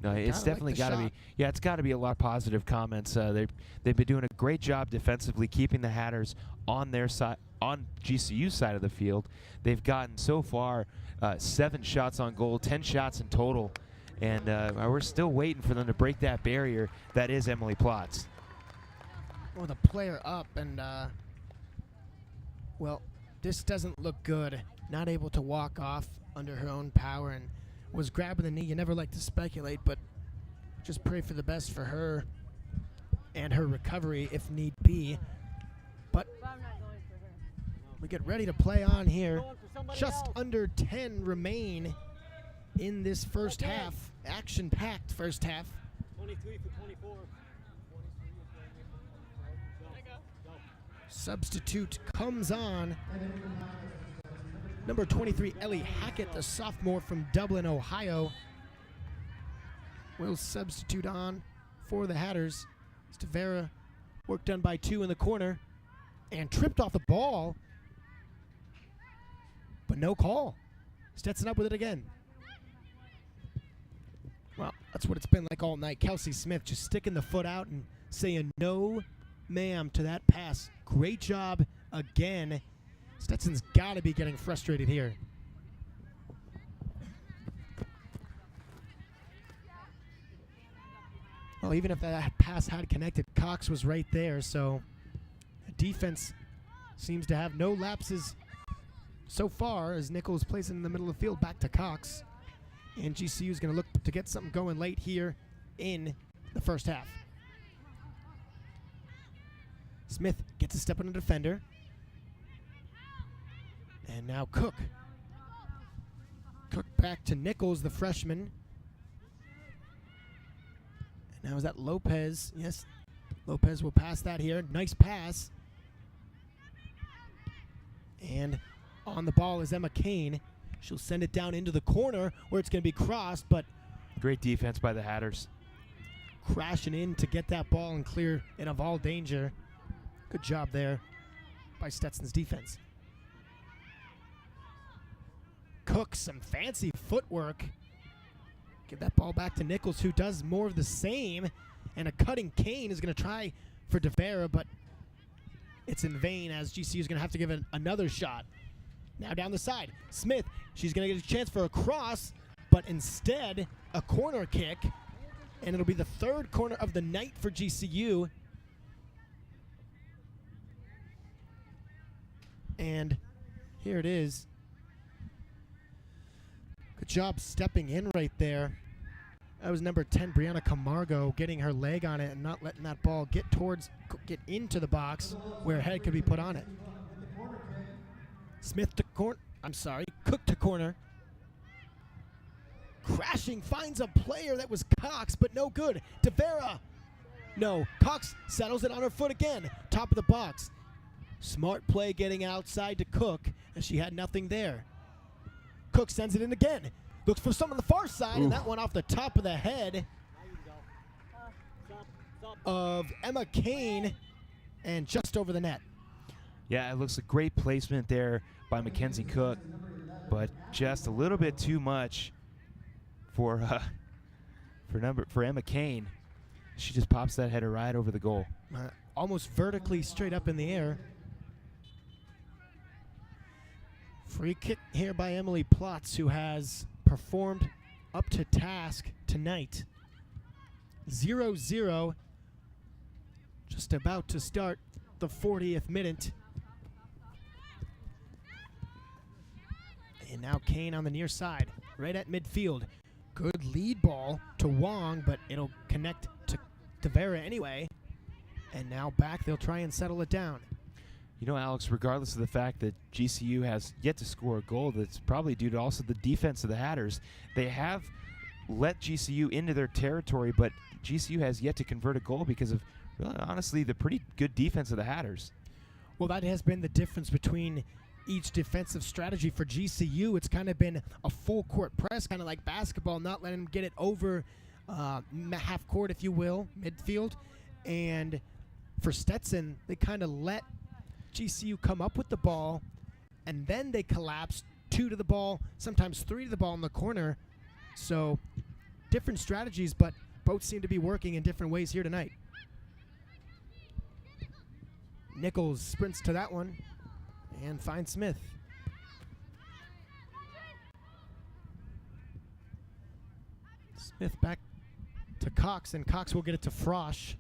No, it's definitely got to be. Yeah, it's got to be a lot of positive comments. They've been doing a great job defensively, keeping the Hatters on their side, on GCU's side of the field. They've gotten so far 7 shots on goal, 10 shots in total, and we're still waiting for them to break that barrier. That is Emily Plotz. Well, the player up, and Well, this doesn't look good. Not able to walk off under her own power and was grabbing the knee. You never like to speculate, but just pray for the best for her and her recovery if need be. But we get ready to play on here. Just under 10 remain in this first half. Action-packed first half. 23 for 24. Substitute comes on. Number 23, Ellie Hackett, the sophomore from Dublin, Ohio, will substitute on for the Hatters. Stavera, work done by 2 in the corner, and tripped off the ball, but no call. Stetson up with it again. Well, that's what it's been like all night. Kelsey Smith just sticking the foot out and saying no, ma'am, to that pass. Great job again. Stetson's got to be getting frustrated here. Well, even if that pass had connected, Cox was right there, so the defense seems to have no lapses so far as Nichols plays it in the middle of the field back to Cox. And GCU is going to look to get something going late here in the first half. Smith gets a step on a defender. And now Cook. Cook back to Nichols, the freshman. And now is that Lopez? Yes, Lopez will pass that here. Nice pass. And on the ball is Emma Kane. She'll send it down into the corner where it's going to be crossed, but Great defense by the Hatters. crashing in to get that ball and clear it of all danger. Good job there by Stetson's defense. Cook, some fancy footwork. Give that ball back to Nichols, who does more of the same. And a cutting Kane is going to try for DeVera, but it's in vain as GCU is going to have to give it another shot. Now down the side, Smith, she's going to get a chance for a cross, but instead a corner kick. And it'll be the third corner of the night for GCU. And here it is. Good job stepping in right there. That was number 10, Brianna Camargo, getting her leg on it and not letting that ball get into the box where a head could be put on it. Smith to corner. I'm sorry, Cook to corner. Crashing, finds a player that was Cox, but no good. DeVera. No, Cox settles it on her foot again. Top of the box. Smart play getting outside to Cook, and she had nothing there. Cook sends it in again. Looks for some on the far side, and that one off the top of the head of Emma Kane and just over the net. Yeah, it looks a great placement there by Mackenzie Cook, but just a little bit too much for Emma Kane. She just pops that header right over the goal. Almost vertically straight up in the air. Free kick here by Emily Plotz, who has performed up to task tonight. 0-0. Just about to start the 40th minute. And now Kane on the near side, right at midfield. Good lead ball to Wong, but it'll connect to DeVera anyway. And now back, they'll try and settle it down. You know, Alex, regardless of the fact that GCU has yet to score a goal, that's probably due to also the defense of the Hatters. They have let GCU into their territory, but GCU has yet to convert a goal because of, really, honestly, the pretty good defense of the Hatters. Well, that has been the difference between each defensive strategy for GCU. It's kind of been a full court press, kind of like basketball, not letting them get it over half court, if you will, midfield. And for Stetson, they kind of let GCU come up with the ball, and then they collapse 2 to the ball, sometimes 3 to the ball in the corner. So different strategies, but both seem to be working in different ways here tonight. Nichols sprints to that one and finds Smith. Smith back to Cox, and Cox will get it to Frosch.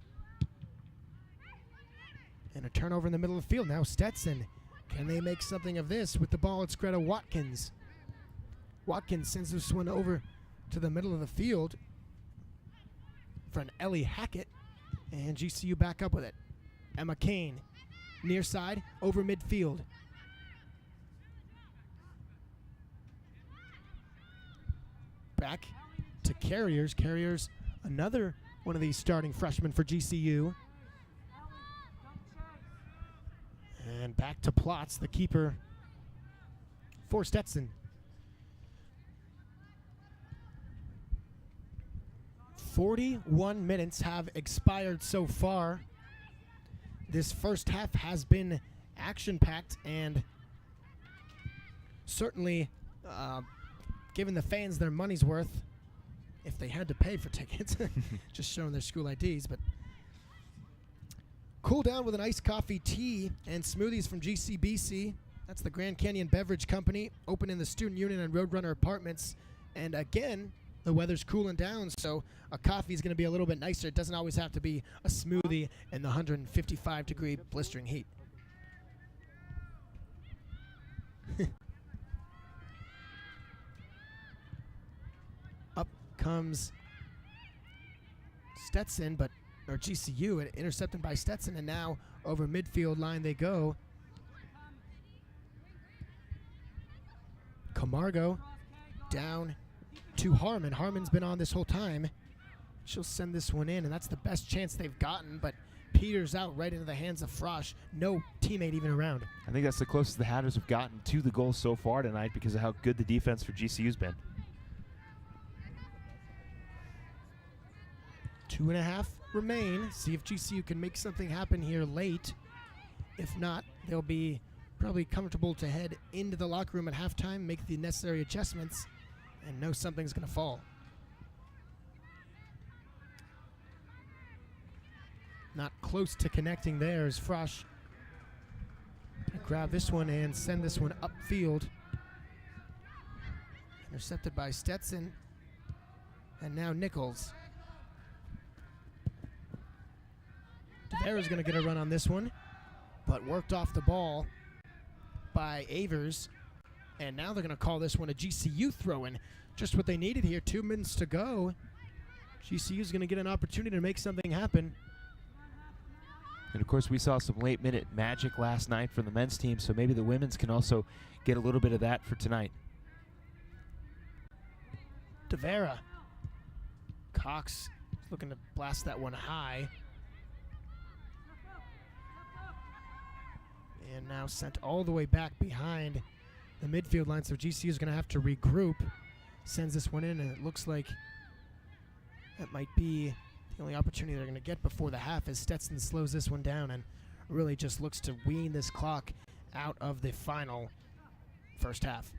And a turnover in the middle of the field. Now Stetson Can they make something of this? With the ball, it's Greta Watkins. Watkins sends this one over to the middle of the field for an Ellie Hackett. And GCU back up with it. Emma Kane, near side, over midfield. Back to Carriers. Carriers, another one of these starting freshmen for GCU. And back to Plotz, the keeper for Stetson. 41 minutes have expired so far. This first half has been action-packed and certainly given the fans their money's worth if they had to pay for tickets, just showing their school IDs. But cool down with an iced coffee, tea, and smoothies from GCBC. That's the Grand Canyon Beverage Company, open in the Student Union and Roadrunner Apartments. And again, the weather's cooling down, so a coffee is going to be a little bit nicer. It doesn't always have to be a smoothie in the 155-degree blistering heat. Up comes Stetson, or GCU, intercepted by Stetson, and now over midfield line they go. Camargo down to Harmon. Harmon's been on this whole time. She'll send this one in, and that's the best chance they've gotten, but peters out right into the hands of Frosch. No teammate even around. I think that's the closest the Hatters have gotten to the goal so far tonight because of how good the defense for GCU's been. 2.5 remain. See if GCU can make something happen here late. If not, they'll be probably comfortable to head into the locker room at halftime, make the necessary adjustments, and know something's going to fall. Not close to connecting there as Frosch grab this one and send this one upfield. Intercepted by Stetson. And now Nichols. DeVera's going to get a run on this one, but worked off the ball by Avers. And now they're going to call this one a GCU throw-in. Just what they needed here. 2 minutes to go. GCU's going to get an opportunity to make something happen. And, of course, we saw some late-minute magic last night from the men's team, so maybe the women's can also get a little bit of that for tonight. DeVera. Cox is looking to blast that one high. And now sent all the way back behind the midfield line, so GCU is going to have to regroup. Sends this one in, and it looks like that might be the only opportunity they're going to get before the half as Stetson slows this one down and really just looks to wean this clock out of the final first half.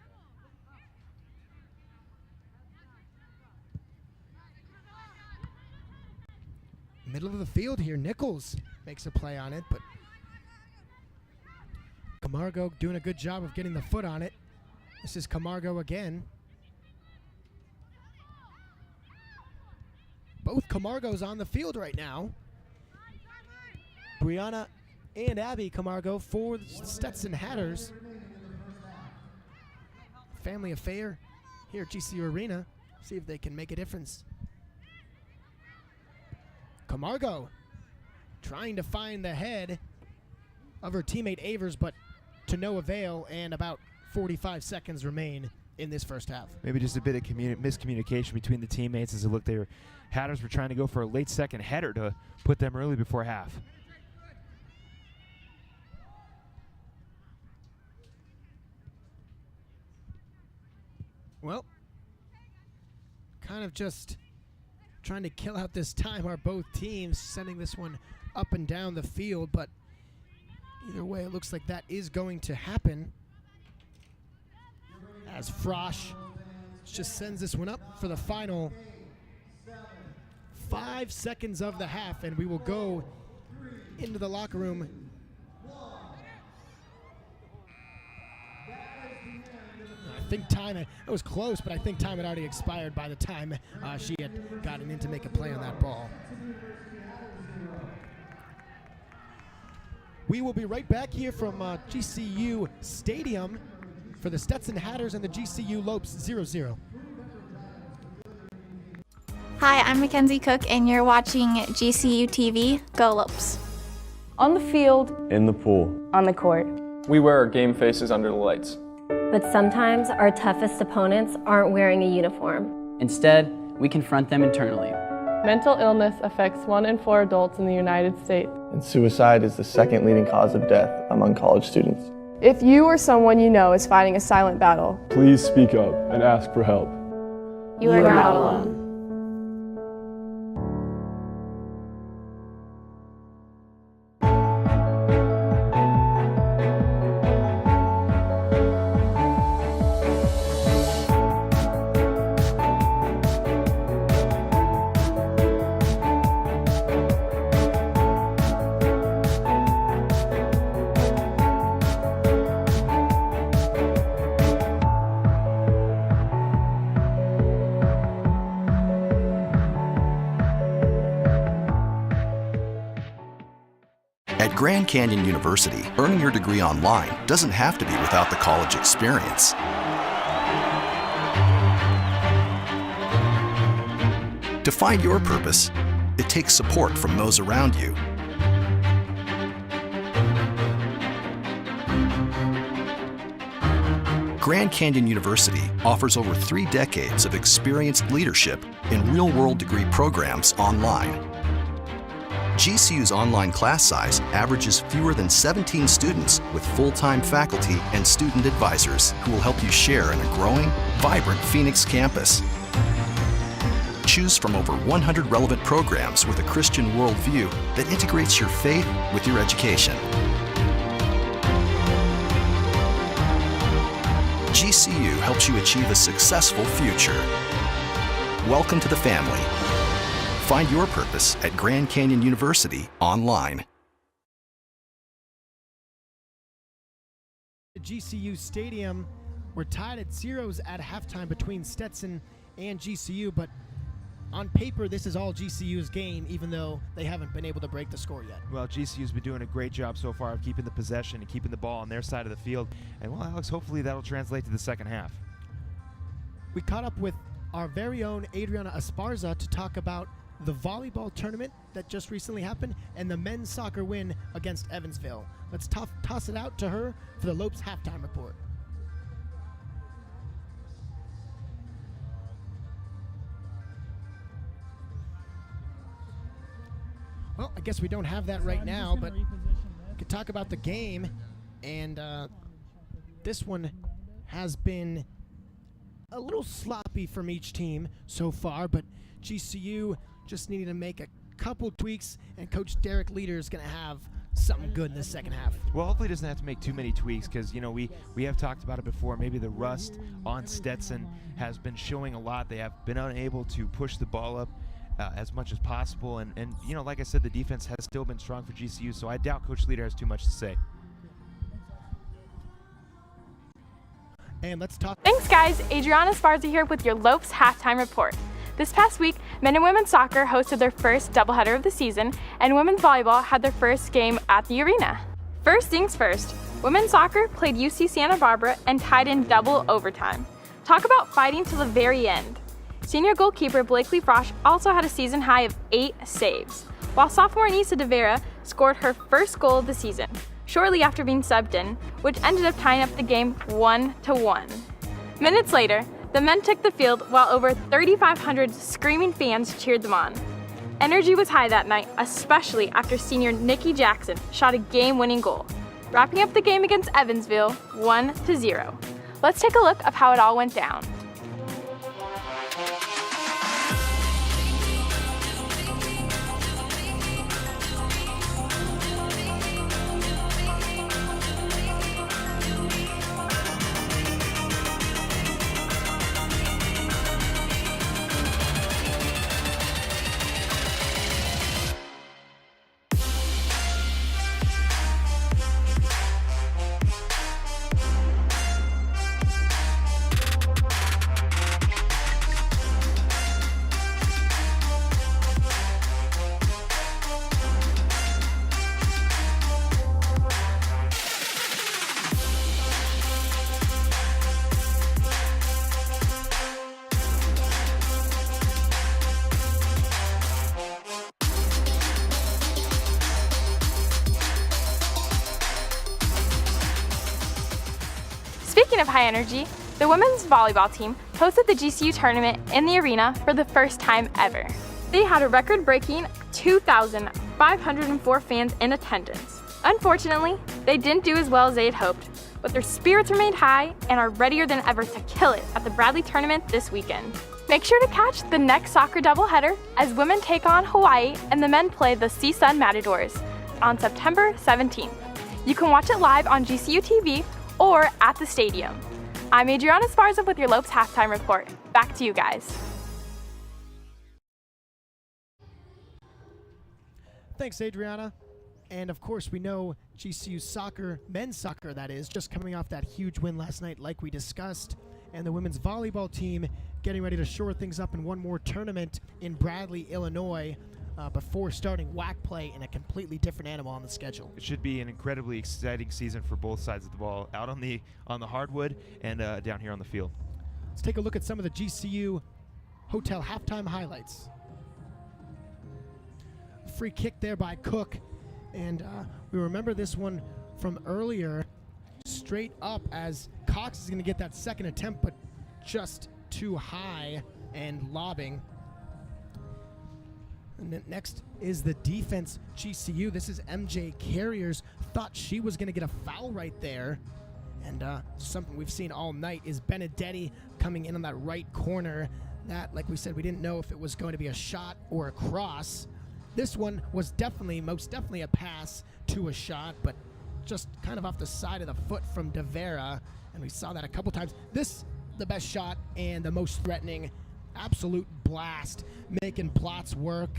Middle of the field here, Nichols makes a play on it, but Camargo doing a good job of getting the foot on it. This is Camargo again. Both Camargos on the field right now. Brianna and Abby Camargo for the Stetson Hatters. Family affair here at GCU Arena. See if they can make a difference. Camargo trying to find the head of her teammate Avers, but to no avail, and about 45 seconds remain in this first half. Maybe just a bit of miscommunication between the teammates as it looked Hatters were trying to go for a late second header to put them early before half. Well, kind of just trying to kill out this time are both teams, sending this one up and down the field, but either way, it looks like that is going to happen as Frosch just sends this one up for the final 5 seconds of the half, and we will go into the locker room. I think time, it was close, but I think time had already expired by the time she had gotten in to make a play on that ball. We will be right back here from GCU Stadium for the Stetson Hatters and the GCU Lopes 0-0. Hi, I'm Mackenzie Cook, and you're watching GCU TV. Go Lopes. On the field, in the pool, on the court. We wear our game faces under the lights. But sometimes our toughest opponents aren't wearing a uniform. Instead, we confront them internally. Mental illness affects 1 in 4 adults in the United States. and suicide is the second leading cause of death among college students. If you or someone you know is fighting a silent battle, please speak up and ask for help. You are not alone. At Grand Canyon University, earning your degree online doesn't have to be without the college experience. To find your purpose, it takes support from those around you. Grand Canyon University offers over 3 decades of experienced leadership in real-world degree programs online. GCU's online class size averages fewer than 17 students with full-time faculty and student advisors who will help you share in a growing, vibrant Phoenix campus. Choose from over 100 relevant programs with a Christian worldview that integrates your faith with your education. GCU helps you achieve a successful future. Welcome to the family. Find your purpose at Grand Canyon University online. The GCU Stadium, we're tied at zeros at halftime between Stetson and GCU, but on paper, this is all GCU's game, even though they haven't been able to break the score yet. Well, GCU's been doing a great job so far of keeping the possession and keeping the ball on their side of the field. And, well, Alex, hopefully that'll translate to the second half. We caught up with our very own Adriana Esparza to talk about the volleyball tournament that just recently happened and the men's soccer win against Evansville. Let's toss it out to her for the Lopes halftime report. Well, I guess we don't have that right now, but we could talk about the game. And this one has been a little sloppy from each team so far, but GCU just needing to make a couple tweaks, and Coach Derek Leader is going to have something good in the second half. Well, hopefully he doesn't have to make too many tweaks because, you know, we have talked about it before. Maybe the rust on Stetson has been showing a lot. They have been unable to push the ball up as much as possible. And, you know, like I said, the defense has still been strong for GCU, so I doubt Coach Leader has too much to say. And let's talk. Thanks, guys. Adriana Esparza here with your Lopes halftime report. This past week, men and women's soccer hosted their first doubleheader of the season, and women's volleyball had their first game at the arena. First things first, women's soccer played UC Santa Barbara and tied in double overtime. Talk about fighting till the very end. Senior goalkeeper Blakely Frosch also had a season high of 8 saves, while sophomore Anissa De Vera scored her first goal of the season, shortly after being subbed in, which ended up tying up the game 1-1. Minutes later, the men took the field while over 3,500 screaming fans cheered them on. Energy was high that night, especially after senior Nikki Jackson shot a game-winning goal, wrapping up the game against Evansville 1-0. Let's take a look of how it all went down. Speaking of high energy, the women's volleyball team hosted the GCU tournament in the arena for the first time ever. They had a record-breaking 2,504 fans in attendance. Unfortunately, they didn't do as well as they had hoped, but their spirits remained high and are readier than ever to kill it at the Bradley tournament this weekend. Make sure to catch the next soccer doubleheader as women take on Hawaii and the men play the CSUN Matadors on September 17th. You can watch it live on GCU TV or at the stadium. I'm Adriana Esparza with your Lopes Halftime Report. Back to you guys. Thanks, Adriana. And of course, we know GCU soccer, men's soccer that is, just coming off that huge win last night like we discussed. And the women's volleyball team getting ready to shore things up in one more tournament in Bradley, Illinois, before starting WAC play in a completely different animal on the schedule. It should be an incredibly exciting season for both sides of the ball, out on the hardwood and down here on the field. Let's take a look at some of the GCU Hotel halftime highlights. Free kick there by Cook, and we remember this one from earlier, straight up as Cox is going to get that second attempt, but just too high and lobbing. And then next is the defense, GCU. This is MJ Carriers. Thought she was going to get a foul right there. And something we've seen all night is Benedetti coming in on that right corner. That, like we said, we didn't know if it was going to be a shot or a cross. This one was most definitely a pass to a shot, but just kind of off the side of the foot from De Vera. And we saw that a couple times. This, the best shot and the most threatening. Absolute blast, making Plots work.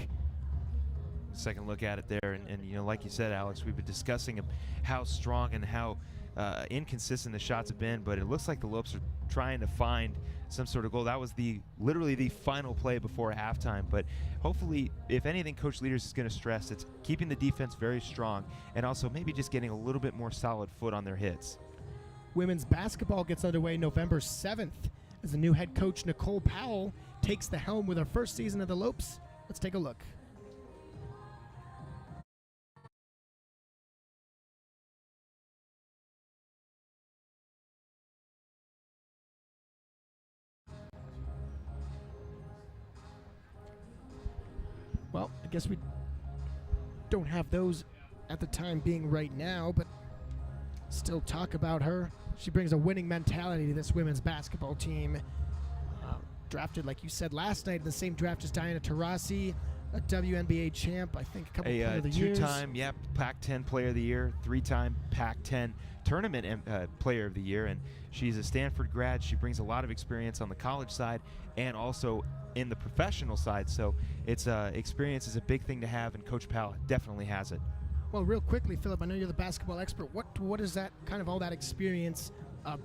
Second look at it there, and you know, like you said, Alex, we've been discussing how strong and how inconsistent the shots have been, but it looks like the Lopes are trying to find some sort of goal. That was literally the final play before halftime, but hopefully, if anything, Coach Leaders is going to stress it's keeping the defense very strong and also maybe just getting a little bit more solid foot on their hits. Women's basketball gets underway November 7th as the new head coach Nicole Powell takes the helm with her first season of the Lopes. Let's take a look. Well, I guess we don't have those at the time being right now, but still talk about her. She brings a winning mentality to this women's basketball team. Drafted, like you said, last night in the same draft as Diana Taurasi, a WNBA champ, I think, a couple player of the years. Two-time, Pac-10 Player of the Year, three-time Pac-10 Tournament Player of the Year, and she's a Stanford grad. She brings a lot of experience on the college side and also in the professional side, so it's experience is a big thing to have, and Coach Powell definitely has it. Well, real quickly, Philip, I know you're the basketball expert. What is that kind of all that experience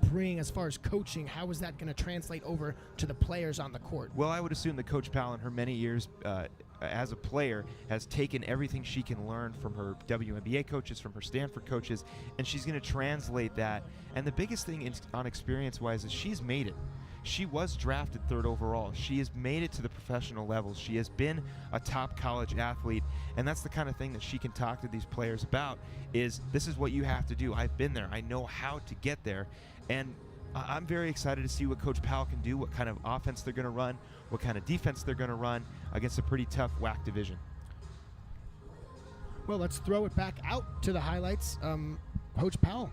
bring as far as coaching? How is that going to translate over to the players on the court? Well, I would assume that Coach Powell in her many years as a player has taken everything she can learn from her WNBA coaches, from her Stanford coaches, and she's going to translate that. And the biggest thing on experience-wise is she's made it. She was drafted 3rd overall. She has made it to the professional levels. She has been a top college athlete, and that's the kind of thing that she can talk to these players about, is this is what you have to do. I've been there. I know how to get there, and I'm very excited to see what Coach Powell can do, what kind of offense they're going to run, what kind of defense they're going to run against a pretty tough WAC division. Well, let's throw it back out to the highlights. Coach Powell.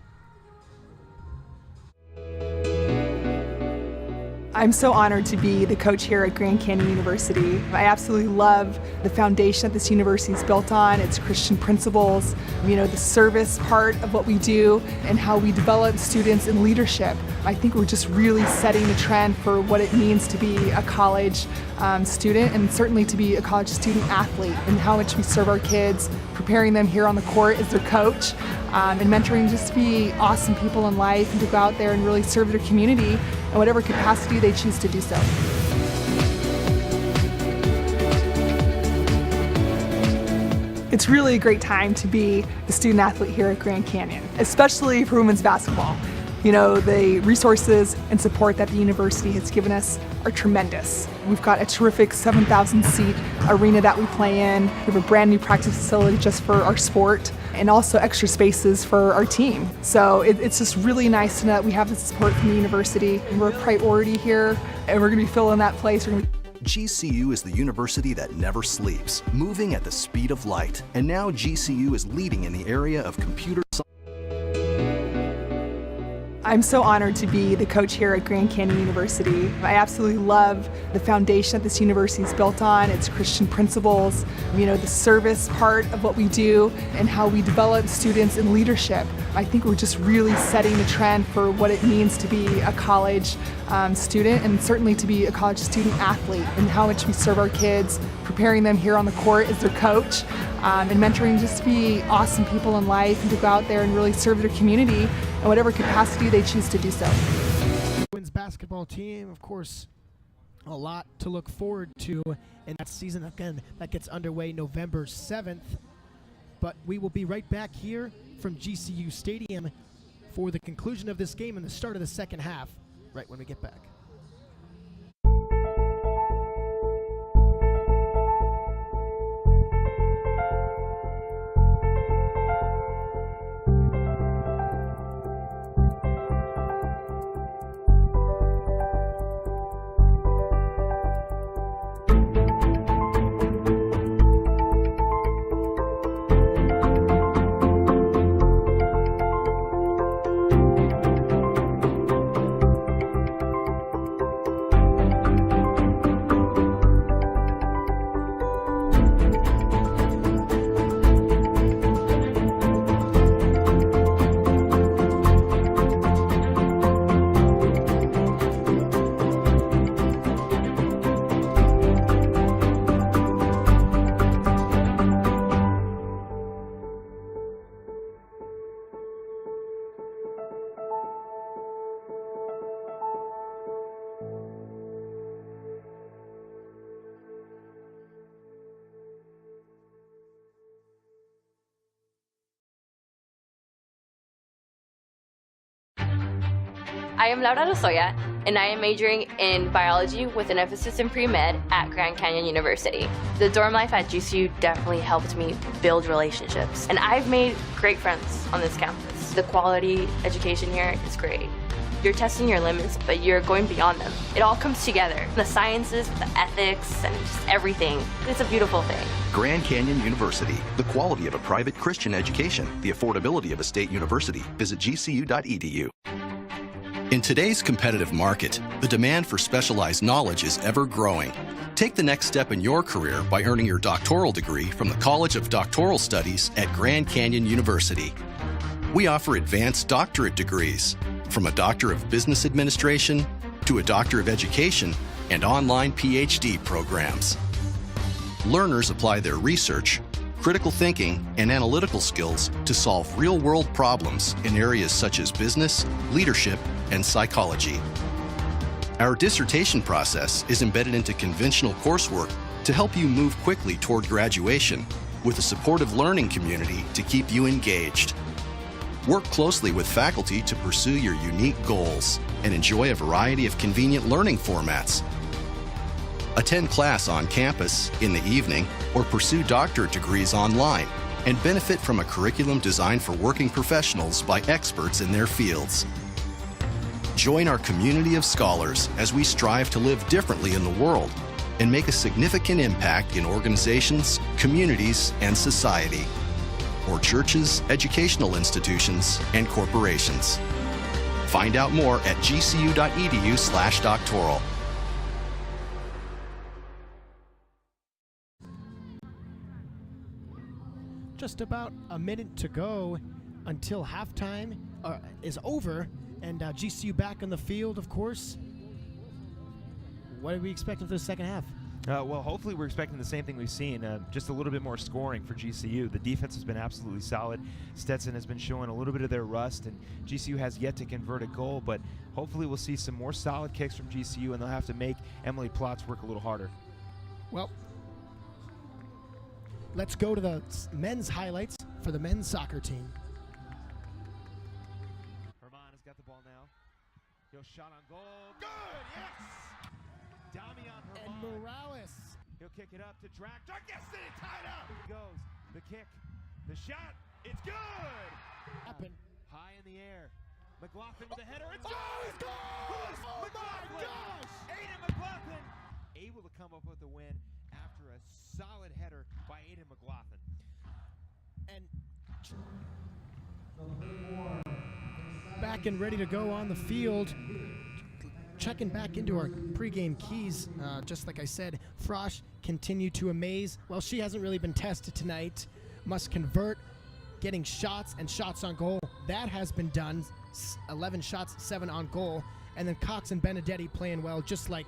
I'm so honored to be the coach here at Grand Canyon University. I absolutely love the foundation that this university is built on, its Christian principles, the service part of what we do, and how we develop students in leadership. I think we're just really setting the trend for what it means to be a college student, and certainly to be a college student athlete, and how much we serve our kids, preparing them here on the court as their coach, and mentoring just to be awesome people in life and to go out there and really serve their community in whatever capacity they choose to do so. It's really a great time to be a student athlete here at Grand Canyon, especially for women's basketball. The resources and support that the university has given us are tremendous. We've got a terrific 7,000 seat arena that we play in. We have a brand new practice facility just for our sport and also extra spaces for our team. So it's just really nice to know that we have the support from the university. We're a priority here and we're going to be filling that place. GCU is the university that never sleeps, moving at the speed of light. And now GCU is leading in the area of computer science. I'm so honored to be the coach here at Grand Canyon University. I absolutely love the foundation that this university is built on, its Christian principles, the service part of what we do, and how we develop students in leadership. I think we're just really setting the trend for what it means to be a college student, and certainly to be a college student athlete, and how much we serve our kids, preparing them here on the court as their coach, and mentoring just to be awesome people in life and to go out there and really serve their community in whatever capacity they choose to do so. Women's basketball team, of course, a lot to look forward to in that season. Again, that gets underway November 7th. But we will be right back here from GCU Stadium for the conclusion of this game and the start of the second half, right when we get back. I am Laura Lozoya, and I am majoring in biology with an emphasis in pre-med at Grand Canyon University. The dorm life at GCU definitely helped me build relationships, and I've made great friends on this campus. The quality education here is great. You're testing your limits, but you're going beyond them. It all comes together. The sciences, the ethics, and just everything. It's a beautiful thing. Grand Canyon University, the quality of a private Christian education, the affordability of a state university. Visit gcu.edu. In today's competitive market, the demand for specialized knowledge is ever growing. Take the next step in your career by earning your doctoral degree from the College of Doctoral Studies at Grand Canyon University. We offer advanced doctorate degrees, from a Doctor of Business Administration to a Doctor of Education and online PhD programs. Learners apply their research, critical thinking, and analytical skills to solve real-world problems in areas such as business, leadership, and psychology. Our dissertation process is embedded into conventional coursework to help you move quickly toward graduation, with a supportive learning community to keep you engaged. Work closely with faculty to pursue your unique goals and enjoy a variety of convenient learning formats. Attend class on campus in the evening or pursue doctorate degrees online and benefit from a curriculum designed for working professionals by experts in their fields. Join our community of scholars as we strive to live differently in the world and make a significant impact in organizations, communities, and society, or churches, educational institutions, and corporations. Find out more at gcu.edu/doctoral. Just about a minute to go until halftime is over, and GCU back on the field, of course. What are we expecting for the second half? Well, hopefully we're expecting the same thing we've seen, just a little bit more scoring for GCU. The defense has been absolutely solid. Stetson has been showing a little bit of their rust, and GCU has yet to convert a goal, but hopefully we'll see some more solid kicks from GCU, and they'll have to make Emily Plotz work a little harder. Well, let's go to the men's highlights for the men's soccer team. Herman has got the ball now. He'll shot on goal. Good, yes! Damian Herman. And Morales He'll kick it up to Drac. Drac gets it tied up. Goes the kick, the shot. It's good. Happen. High in the air. McLaughlin with a header. It's It's good. Oh McLaughlin. my gosh! Aiden McLaughlin able to come up with a win after a solid header by Aiden McLaughlin. And back and ready to go on the field. Checking back into our pregame keys. Just like I said, Frosch continue to amaze. Well, she hasn't really been tested tonight. Must convert, getting shots and shots on goal. That has been done. 11 shots, 7 on goal. And then Cox and Benedetti playing well, just like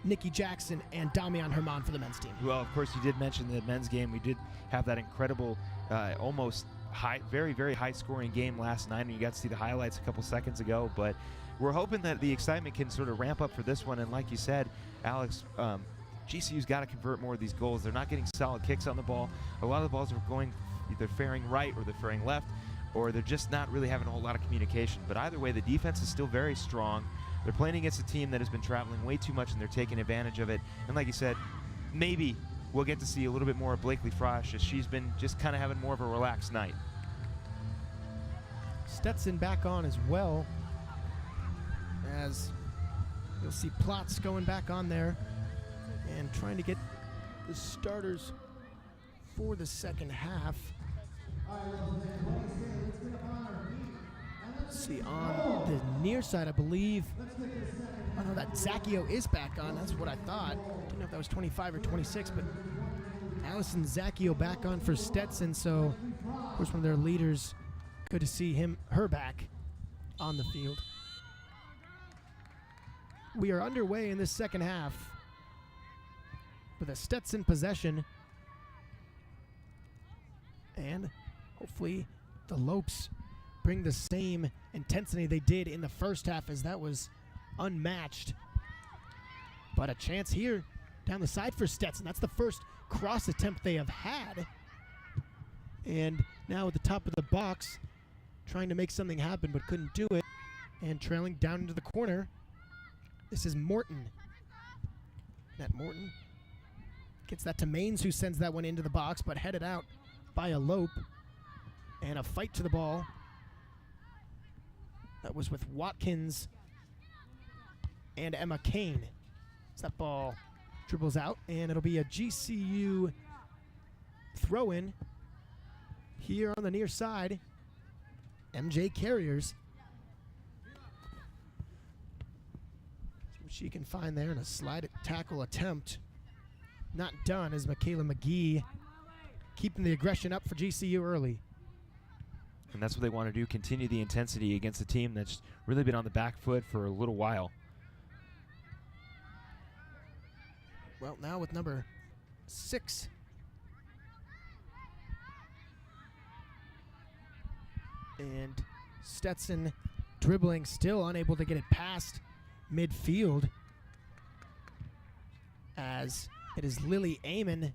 Nikki Jackson and Damian Herman for the men's team. Well, of course, you did mention the men's game. We did have that incredible, almost high, very, very high-scoring game last night, and you got to see the highlights a couple seconds ago. But we're hoping that the excitement can sort of ramp up for this one. And like you said, Alex, GCU's got to convert more of these goals. They're not getting solid kicks on the ball. A lot of the balls are going either faring right or they're faring left, or they're just not really having a whole lot of communication. But either way, the defense is still very strong. They're playing against a team that has been traveling way too much, and they're taking advantage of it. And like you said, maybe we'll get to see a little bit more of Blakely Frosch, as she's been just kind of having more of a relaxed night. Stetson back on as well, as you'll see Plotz going back on there and trying to get the starters for the second half. Let's see, on the near side, I believe. Oh no, that Zacchio is back on. That's what I thought. Didn't know if that was 25 or 26, but Allison Zacchio back on for Stetson. So, of course, one of their leaders. Good to see her back on the field. We are underway in this second half with a Stetson possession. And hopefully the Lopes bring the same intensity they did in the first half, as that was unmatched. But a chance here down the side for Stetson. That's the first cross attempt they have had. And now at the top of the box, trying to make something happen but couldn't do it. And trailing down into the corner. This is Morton. Matt Morton gets that to Maines, who sends that one into the box, but headed out by a Lope. And a fight to the ball. That was with Watkins and Emma Kane. So that ball dribbles out, and it'll be a GCU throw-in here on the near side. MJ Carriers. See what she can find there in a slide tackle attempt. Not done as Michaela McGee keeping the aggression up for GCU early. And that's what they want to do, continue the intensity against a team that's really been on the back foot for a little while. Well, now with number 6. And Stetson dribbling, still unable to get it past midfield, as it is Lily Amon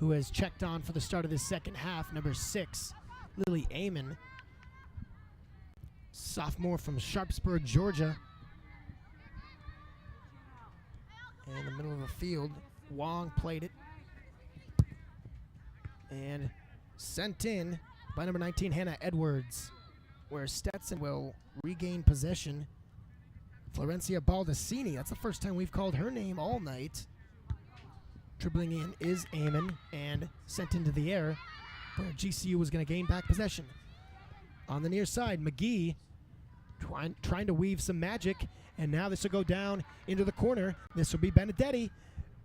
who has checked on for the start of this second half, number 6. Lily Amon, sophomore from Sharpsburg, Georgia. In the middle of the field, Wong played it. And sent in by number 19, Hannah Edwards, where Stetson will regain possession. Florencia Baldacini, that's the first time we've called her name all night. Dribbling in is Amon and sent into the air, where GCU was going to gain back possession. On the near side, McGee trying to weave some magic, and now this will go down into the corner. This will be Benedetti.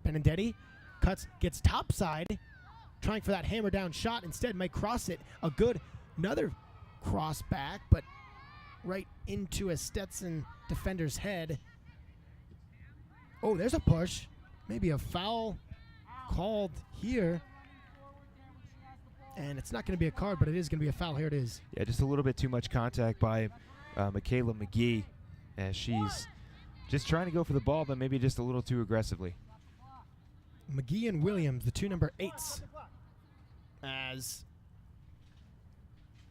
Benedetti cuts, gets topside, trying for that hammer down shot. Instead, might cross it. Another cross back, but right into a Stetson defender's head. Oh, there's a push. Maybe a foul called here. And it's not going to be a card, but it is going to be a foul. Here it is. Yeah, just a little bit too much contact by Michaela McGee, as she's just trying to go for the ball, but maybe just a little too aggressively. McGee and Williams, the two number 8s. As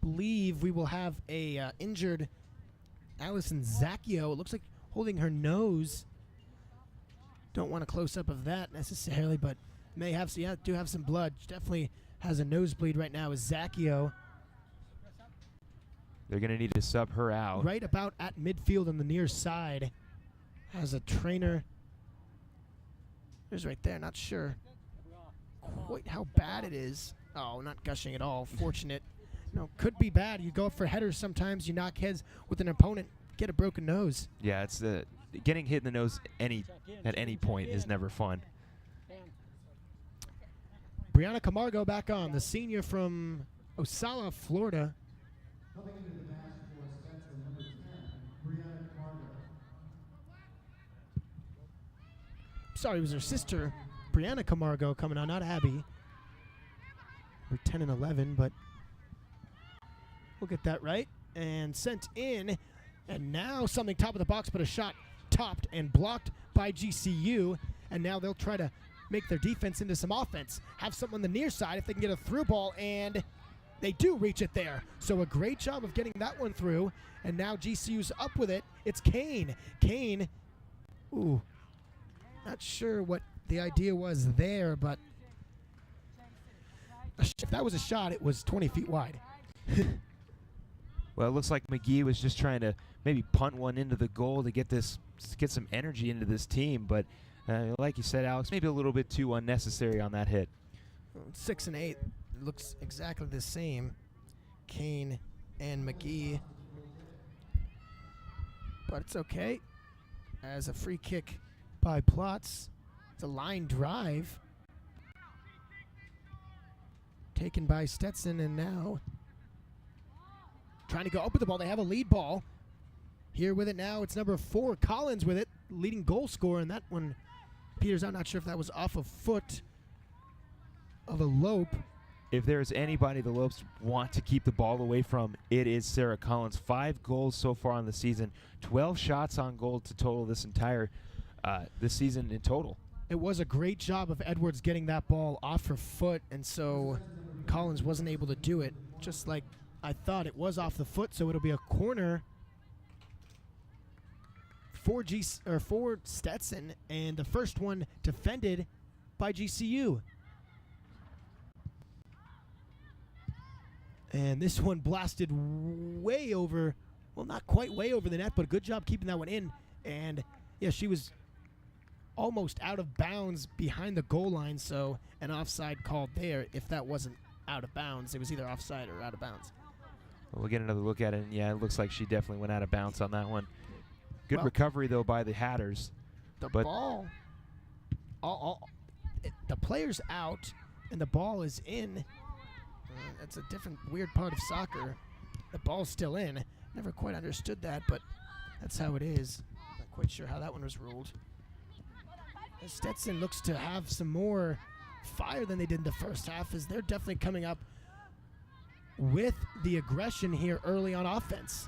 believe we will have a injured Allison Zacchio. It looks like holding her nose. Don't want a close-up of that necessarily, but may have some, do have some blood. Definitely has a nosebleed right now is Zacchio. They're going to need to sub her out. Right about at midfield on the near side. Has a trainer. There's right there, not sure quite how bad it is. Oh, not gushing at all. Fortunate. No, could be bad. You go up for headers sometimes. You knock heads with an opponent, get a broken nose. Yeah, it's getting hit in the nose at any point is never fun. Brianna Camargo back on, the senior from Ocala, Florida. Sorry, it was her sister, Brianna Camargo, coming on, not Abby. We're 10 and 11, but we'll get that right. And sent in, and now something top of the box, but a shot topped and blocked by GCU. And now they'll try to make their defense into some offense. Have something on the near side if they can get a through ball, and they do reach it there. So a great job of getting that one through. And now GCU's up with it. It's Kane. Kane, ooh, not sure what the idea was there, but if that was a shot, it was 20 feet wide. Well, it looks like McGee was just trying to maybe punt one into the goal to get some energy into this team, but like you said, Alex, maybe a little bit too unnecessary on that hit. 6 and 8 looks exactly the same. Kane and McGee, but it's okay. As a free kick by Plotz, it's a line drive taken by Stetson, and now trying to go up with the ball. They have a lead ball. Here with it now, it's number 4, Collins with it, leading goal scorer, and that one peters out. Not sure if that was off a foot of a Lope. If there's anybody the Lopes want to keep the ball away from, it is Sarah Collins. 5 goals so far on the season, 12 shots on goal to total this season in total. It was a great job of Edwards getting that ball off her foot, and so Collins wasn't able to do it, just like I thought. It was off the foot, so it'll be a corner for Stetson, and the first one defended by GCU. And this one blasted way over, well, not quite way over the net, but a good job keeping that one in. And yeah, she was almost out of bounds behind the goal line, so an offside called there. If that wasn't out of bounds, it was either offside or out of bounds. We'll get another look at it, and yeah, it looks like she definitely went out of bounds on that one. Good recovery, though, by the Hatters. The ball, the player's out, and the ball is in. That's a different, weird part of soccer. The ball's still in. Never quite understood that, but that's how it is. Not quite sure how that one was ruled. Stetson looks to have some more fire than they did in the first half, as they're definitely coming up with the aggression here early on offense.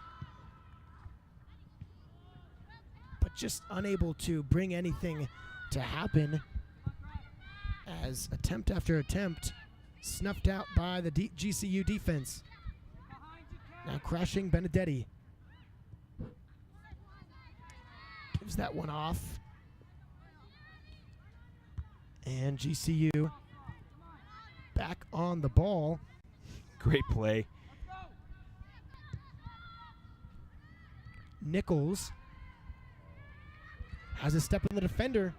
But just unable to bring anything to happen, as attempt after attempt snuffed out by the GCU defense. Now crashing Benedetti. Gives that one off. And GCU back on the ball. Great play. Nichols has a step on the defender.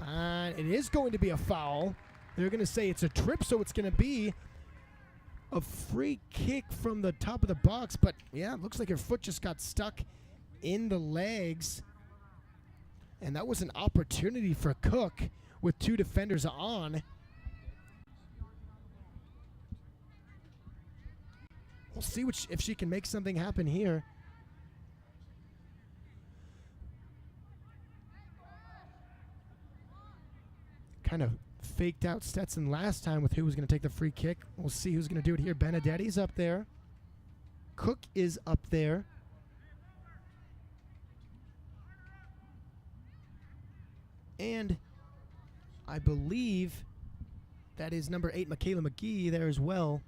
And it is going to be a foul. They're going to say it's a trip, so it's going to be a free kick from the top of the box. But, yeah, it looks like her foot just got stuck in the legs. And that was an opportunity for Cook with 2 defenders on. We'll see if she can make something happen here. Kind of faked out Stetson last time with who was going to take the free kick. We'll see who's going to do it here. Benedetti's up there. Cook is up there. And I believe that is number 8, Michaela McGee, there as well.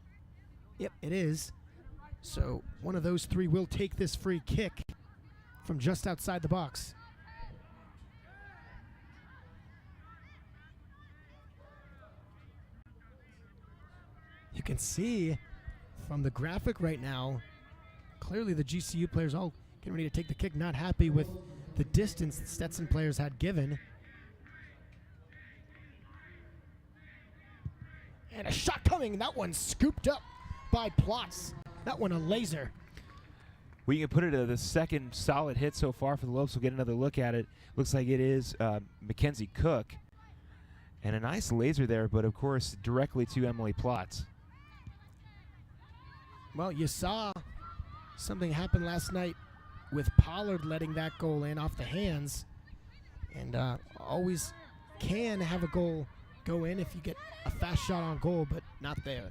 Yep, it is. So one of those 3 will take this free kick from just outside the box. can see from the graphic right now, clearly the GCU players all getting ready to take the kick, not happy with the distance the Stetson players had given. And a shot coming. That one scooped up by Plotz. That one a laser. We can put it the second solid hit so far for the Lopes. We'll get another look at it. Looks like it is Mackenzie Cook. And a nice laser there, but of course directly to Emily Plotz. Well, you saw something happen last night with Pollard letting that goal in off the hands. And always can have a goal go in if you get a fast shot on goal, but not there.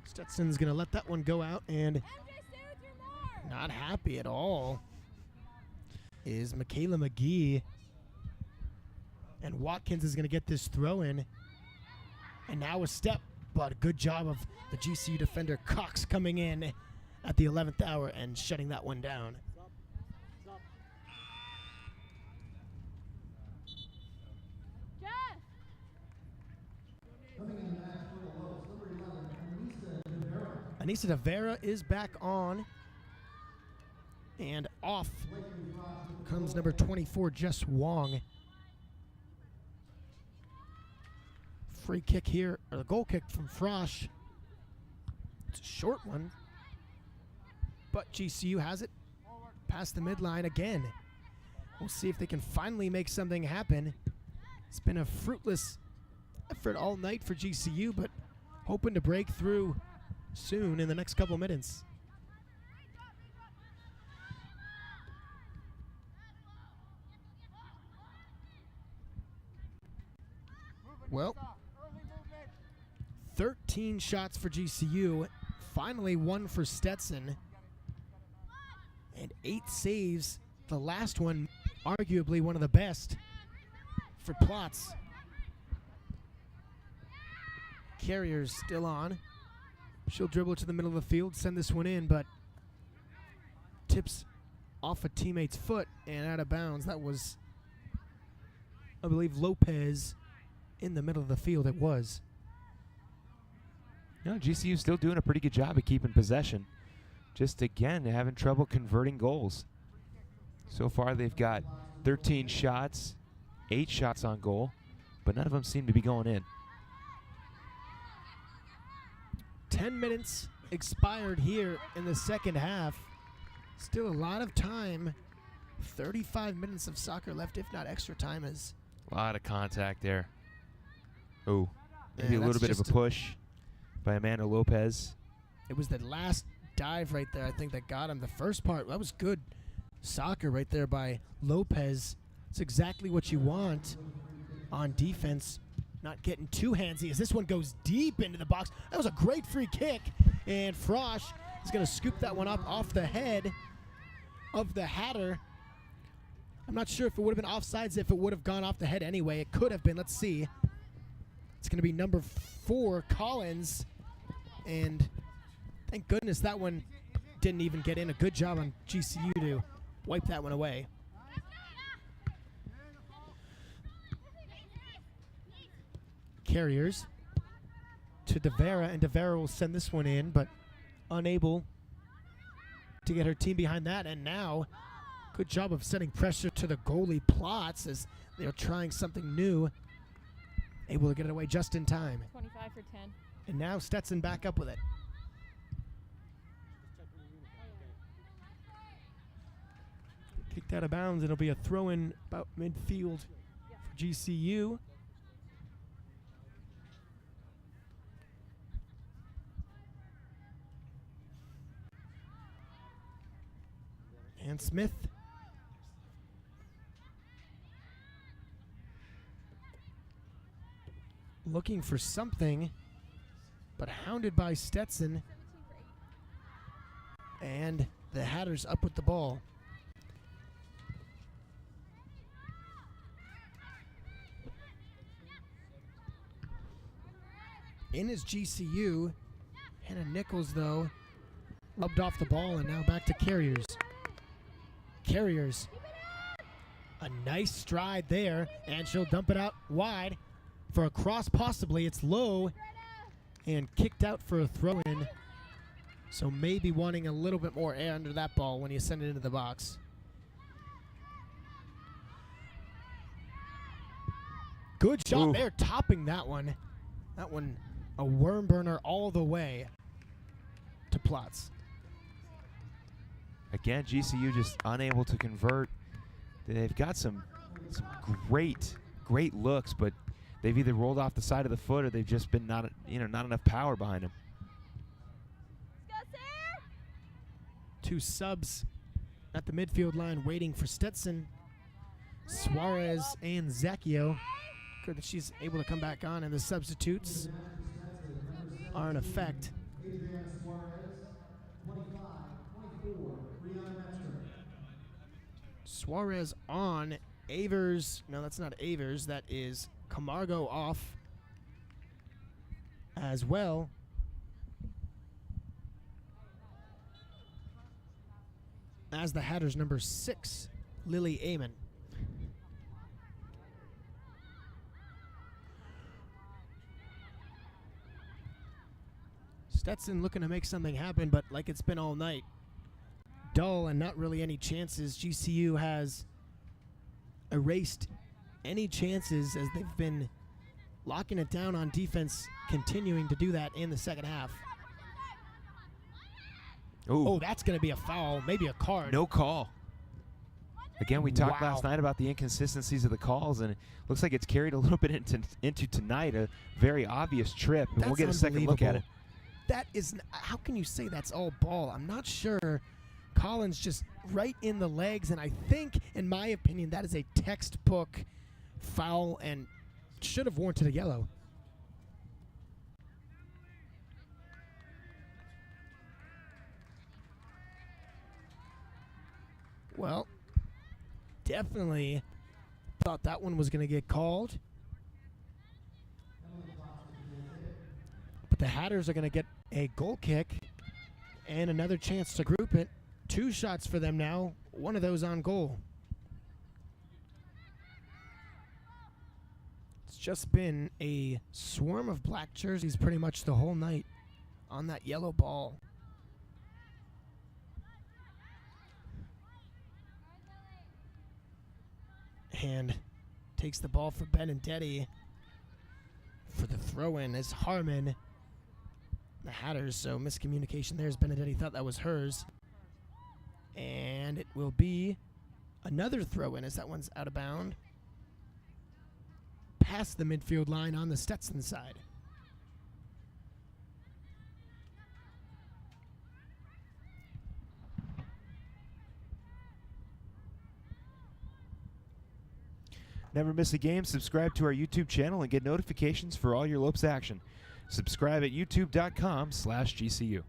Stetson's going to let that one go out, and not happy at all is Michaela McGee. And Watkins is going to get this throw in. And now a step, but a good job of the GCU defender Cox coming in at the 11th hour and shutting that one down. Anissa DeVera is back on, and off comes number 24, Jess Wong. Free kick here, or the goal kick from Frosch. It's a short one, but GCU has it past the midline again. We'll see if they can finally make something happen. It's been a fruitless effort all night for GCU, but hoping to break through soon in the next couple minutes. Well, 13 shots for GCU, finally one for Stetson, and 8 saves. The last one, arguably one of the best for Plotz. Carrier's still on. She'll dribble to the middle of the field, send this one in, but tips off a teammate's foot and out of bounds. That was, I believe, Lopez in the middle of the field. It was. No, GCU still doing a pretty good job of keeping possession. Just again, having trouble converting goals. So far, they've got 13 shots, 8 shots on goal, but none of them seem to be going in. 10 minutes expired here in the second half. Still a lot of time. 35 minutes of soccer left, if not extra time. As a lot of contact there. Oh, maybe yeah, a little bit of a push by Amanda Lopez. It was the last dive right there, I think, that got him. The first part, that was good soccer right there by Lopez. It's exactly what you want on defense. Not getting too handsy as this one goes deep into the box. That was a great free kick, and Frosch is going to scoop that one up off the head of the Hatter. I'm not sure if it would have been offsides if it would have gone off the head anyway. It could have been. Let's see. It's going to be number 4, Collins, and thank goodness that one didn't even get in. A good job on GCU to wipe that one away. Carriers to DeVera, and DeVera will send this one in, but unable to get her team behind that. And now, good job of setting pressure to the goalie Plotz as they're trying something new. Able to get it away just in time. 25 for 10. And now Stetson back up with it. Kicked out of bounds. It'll be a throw-in about midfield for GCU. And Smith looking for something, but hounded by Stetson. And the Hatters up with the ball. In is GCU. Hannah Nichols, though, rubbed off the ball, and now back to Carriers. Carriers. A A nice stride there, and she'll dump it out wide for a cross possibly. It's low and kicked out for a throw-in. So maybe wanting a little bit more air under that ball when you send it into the box. Good shot there, topping that one. That one, a worm burner all the way to Plotz. Again, GCU just unable to convert. They've got some great looks, but they've either rolled off the side of the foot or they've just been not enough power behind them. Two subs at the midfield line waiting for Stetson. Suarez and Zacchio. Good that she's able to come back on, and the substitutes are in effect. Suarez on. Avers, no, that's not Avers. That is Camargo off as well. As the Hatters, number 6, Lily Amon. Stetson looking to make something happen, but like it's been all night, dull and not really any chances. GCU has erased any chances as they've been locking it down on defense, continuing to do that in the second half. Ooh. Oh, that's going to be a foul, maybe a card. No call. Again, we talked last night about the inconsistencies of the calls, and it looks like it's carried a little bit into tonight, a very obvious trip, and we'll get a second look at it. That is, how can you say that's all ball? I'm not sure. Collins just right in the legs, and I think, in my opinion, that is a textbook foul and should have warranted a yellow. Well, definitely thought that one was going to get called. But the Hatters are going to get a goal kick and another chance to group it. 2 shots for them now, one of those on goal. It's just been a swarm of black jerseys pretty much the whole night on that yellow ball. And takes the ball for Benedetti for the throw-in as Harmon. The Hatters, so miscommunication there as Benedetti thought that was hers. And it will be another throw-in as that one's out of bound. Past the midfield line on the Stetson side. Never miss a game. Subscribe to our YouTube channel and get notifications for all your Lopes action. Subscribe at youtube.com/GCU.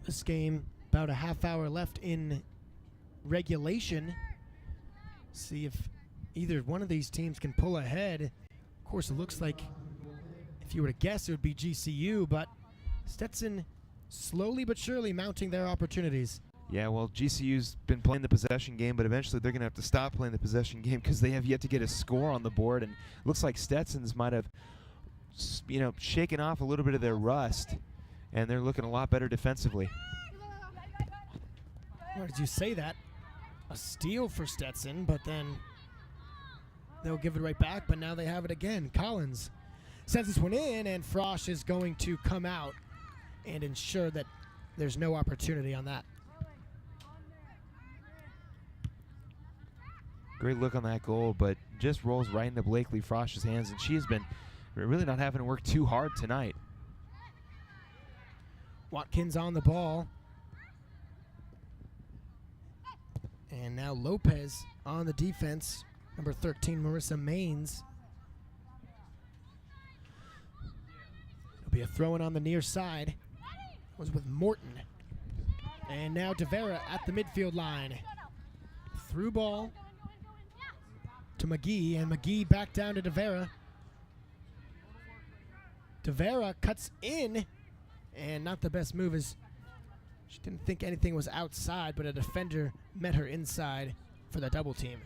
This game, about a half hour left in regulation. See if either one of these teams can pull ahead. Of course, it looks like, if you were to guess, it would be GCU, but Stetson slowly but surely mounting their opportunities. Yeah, well, GCU's been playing the possession game, but eventually they're going to have to stop playing the possession game because they have yet to get a score on the board. And it looks like Stetson's might have, shaken off a little bit of their rust, and they're looking a lot better defensively. Why did you say that? A steal for Stetson, but then they'll give it right back, but now they have it again. Collins sends this one in, and Frosch is going to come out and ensure that there's no opportunity on that. Great look on that goal, but just rolls right into Blakely Frosch's hands, and she has been really not having to work too hard tonight. Watkins on the ball. And now Lopez on the defense. Number 13, Marissa Maines. It'll be a throw-in on the near side. It was with Morton. And now DeVera at the midfield line. Through ball to McGee, and McGee back down to DeVera. DeVera cuts in, and not the best move as she didn't think anything was outside, but a defender met her inside. for the double team.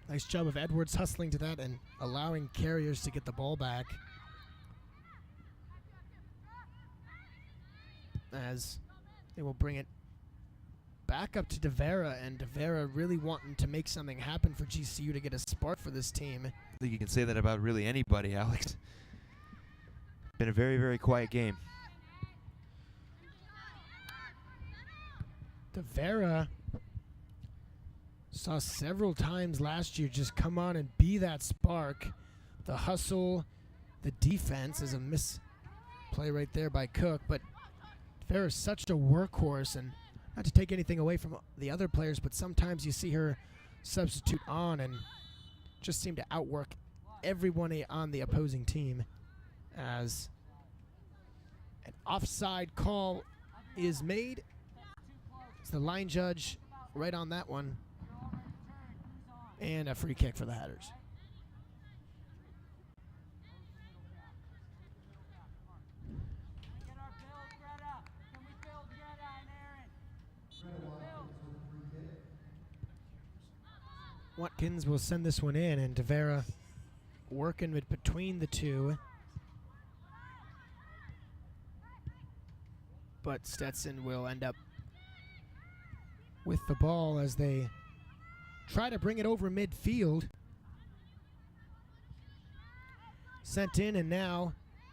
Nice job of Edwards hustling to that and allowing Carriers to get the ball back. As they will bring it back up to DeVera, and DeVera really wanting to make something happen for GCU to get a spark for this team. I think you can say that about really anybody, Alex. Been a very, very quiet game. DeVera saw several times last year just come on and be that spark. The hustle, the defense is a misplay right there by Cook, but DeVera is such a workhorse, and not to take anything away from the other players, but sometimes you see her substitute on and just seem to outwork everyone on the opposing team, as an offside call is made. It's the line judge right on that one, and a free kick for the Hatters. Watkins will send this one in, and DeVera working it between the two. But Stetson will end up with the ball as they try to bring it over midfield. Sent in, and now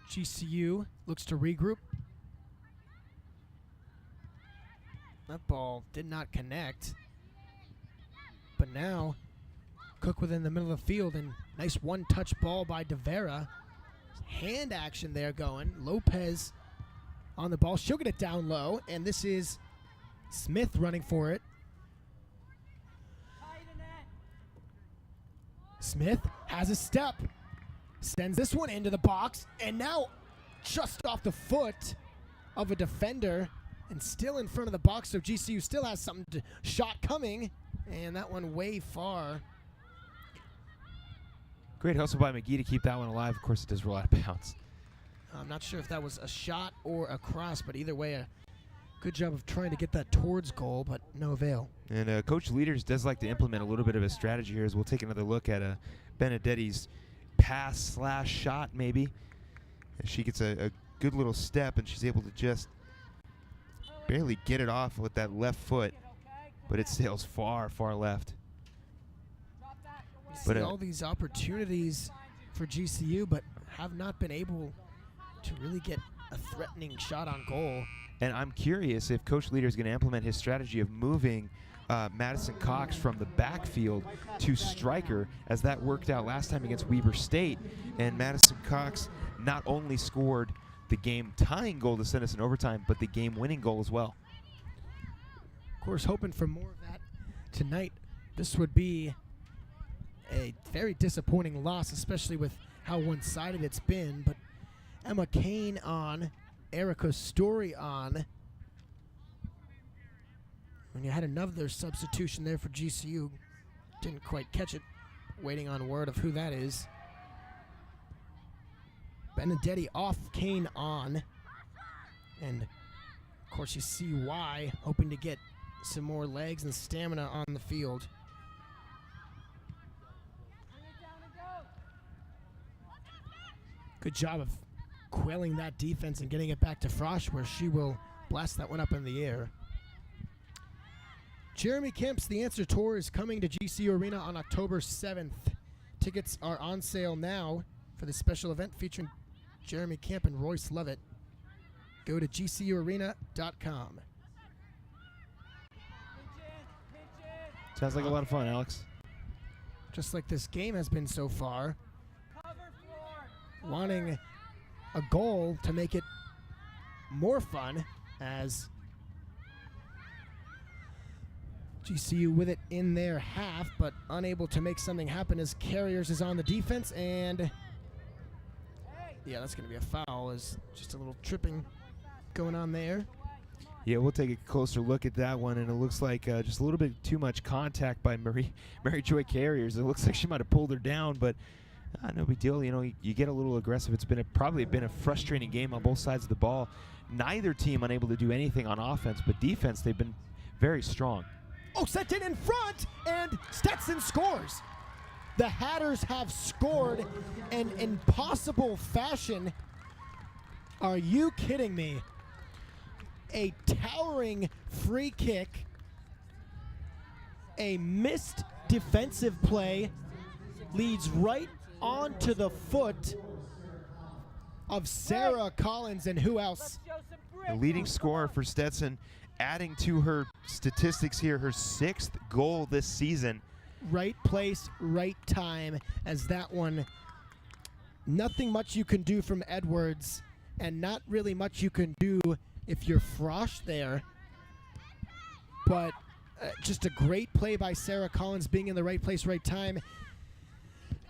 GCU looks to regroup. That ball did not connect. But now Cook within the middle of the field, and nice one-touch ball by DeVera. Hand action there going. Lopez on the ball. She'll get it down low, and this is Smith running for it. Smith has a step. Sends this one into the box, and now just off the foot of a defender and still in front of the box, so GCU still has something shot coming, and that one way far. Great hustle by McGee to keep that one alive. Of course, it does roll out of bounds. I'm not sure if that was a shot or a cross, but either way, a good job of trying to get that towards goal, but no avail. And Coach Leaders does like to implement a little bit of a strategy here, as we'll take another look at Benedetti's pass/shot maybe. And she gets a good little step, and she's able to just barely get it off with that left foot, but it sails far, far left. But all these opportunities for GCU, but have not been able to really get a threatening shot on goal. And I'm curious if Coach Leader is going to implement his strategy of moving Madison Cox from the backfield to striker, as that worked out last time against Weber State. And Madison Cox not only scored the game-tying goal to send us in overtime, but the game-winning goal as well. Of course, hoping for more of that tonight. This would be a very disappointing loss, especially with how one-sided it's been. But Emma Kane on, Erica Story on. When you had another substitution there for GCU, didn't quite catch it. Waiting on word of who that is. Benedetti off, Kane on. And, of course, you see why, hoping to get some more legs and stamina on the field. Good job of quelling that defense and getting it back to Frosch, where she will blast that one up in the air. Jeremy Kemp's The Answer Tour is coming to GCU Arena on October 7th. Tickets are on sale now for this special event featuring Jeremy Kemp and Royce Lovett. Go to gcuarena.com. Sounds like a lot of fun, Alex. Just like this game has been so far. Wanting a goal to make it more fun, as GCU with it in their half, but unable to make something happen as Carriers is on the defense, and yeah, that's going to be a foul. Is just a little tripping going on there. Yeah, we'll take a closer look at that one, and it looks like just a little bit too much contact by Mary Joy Carriers. It looks like she might have pulled her down, but No big deal. You know, you get a little aggressive. It's been probably been a frustrating game on both sides of the ball. Neither team unable to do anything on offense, but defense, they've been very strong. Oh, Stetson in front, and Stetson scores. The Hatters have scored in impossible fashion. Are you kidding me? A towering free kick, a missed defensive play leads right onto the foot of Sarah Collins, and who else? The leading scorer for Stetson, adding to her statistics here, her 6th goal this season. Right place, right time, as that one, nothing much you can do from Edwards, and not really much you can do if you're Frosch there. But just a great play by Sarah Collins, being in the right place, right time.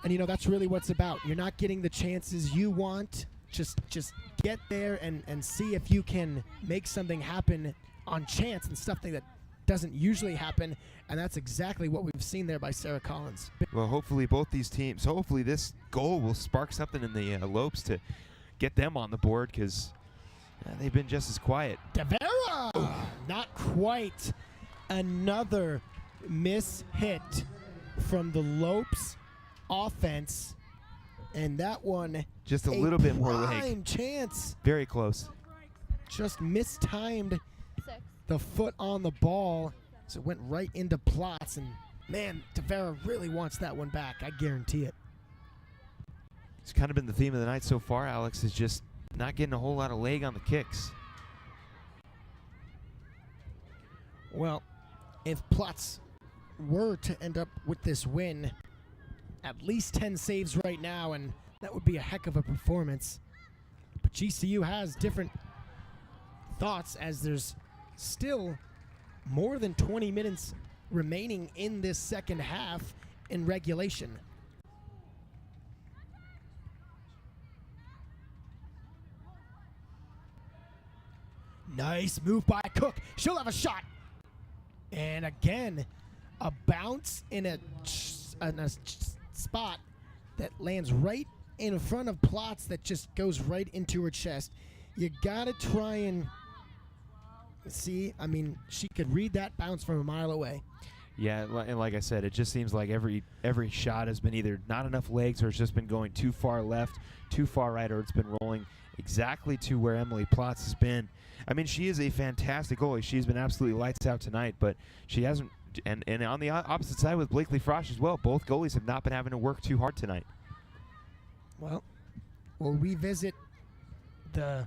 And, you know, that's really what's about. You're not getting the chances you want. Just get there and see if you can make something happen on chance and something that doesn't usually happen. And that's exactly what we've seen there by Sarah Collins. Well, hopefully both these teams, hopefully this goal will spark something in the Lopes to get them on the board, because they've been just as quiet. Devera! Not quite. Another miss hit from the Lopes offense, and that one just a little bit more prime leg. Chance. Very close. Just mistimed the foot on the ball, so it went right into Plotz, and man, Devera really wants that one back. I guarantee it. It's kind of been the theme of the night so far, Alex, is just not getting a whole lot of leg on the kicks. Well, if Plotz were to end up with this win, at least 10 saves right now, and that would be a heck of a performance. But GCU has different thoughts, as there's still more than 20 minutes remaining in this second half in regulation. Nice move by Cook. She'll have a shot. And again, a bounce in a spot that lands right in front of Plotz, that just goes right into her chest. You gotta try and see. I mean, she could read that bounce from a mile away. Yeah, and like I said, it just seems like every shot has been either not enough legs, or it's just been going too far left, too far right, or it's been rolling exactly to where Emily Plotz has been. I mean, she is a fantastic goalie. She's been absolutely lights out tonight, but she hasn't. And on the opposite side with Blakely Frosch as well, both goalies have not been having to work too hard tonight. Well, we'll revisit the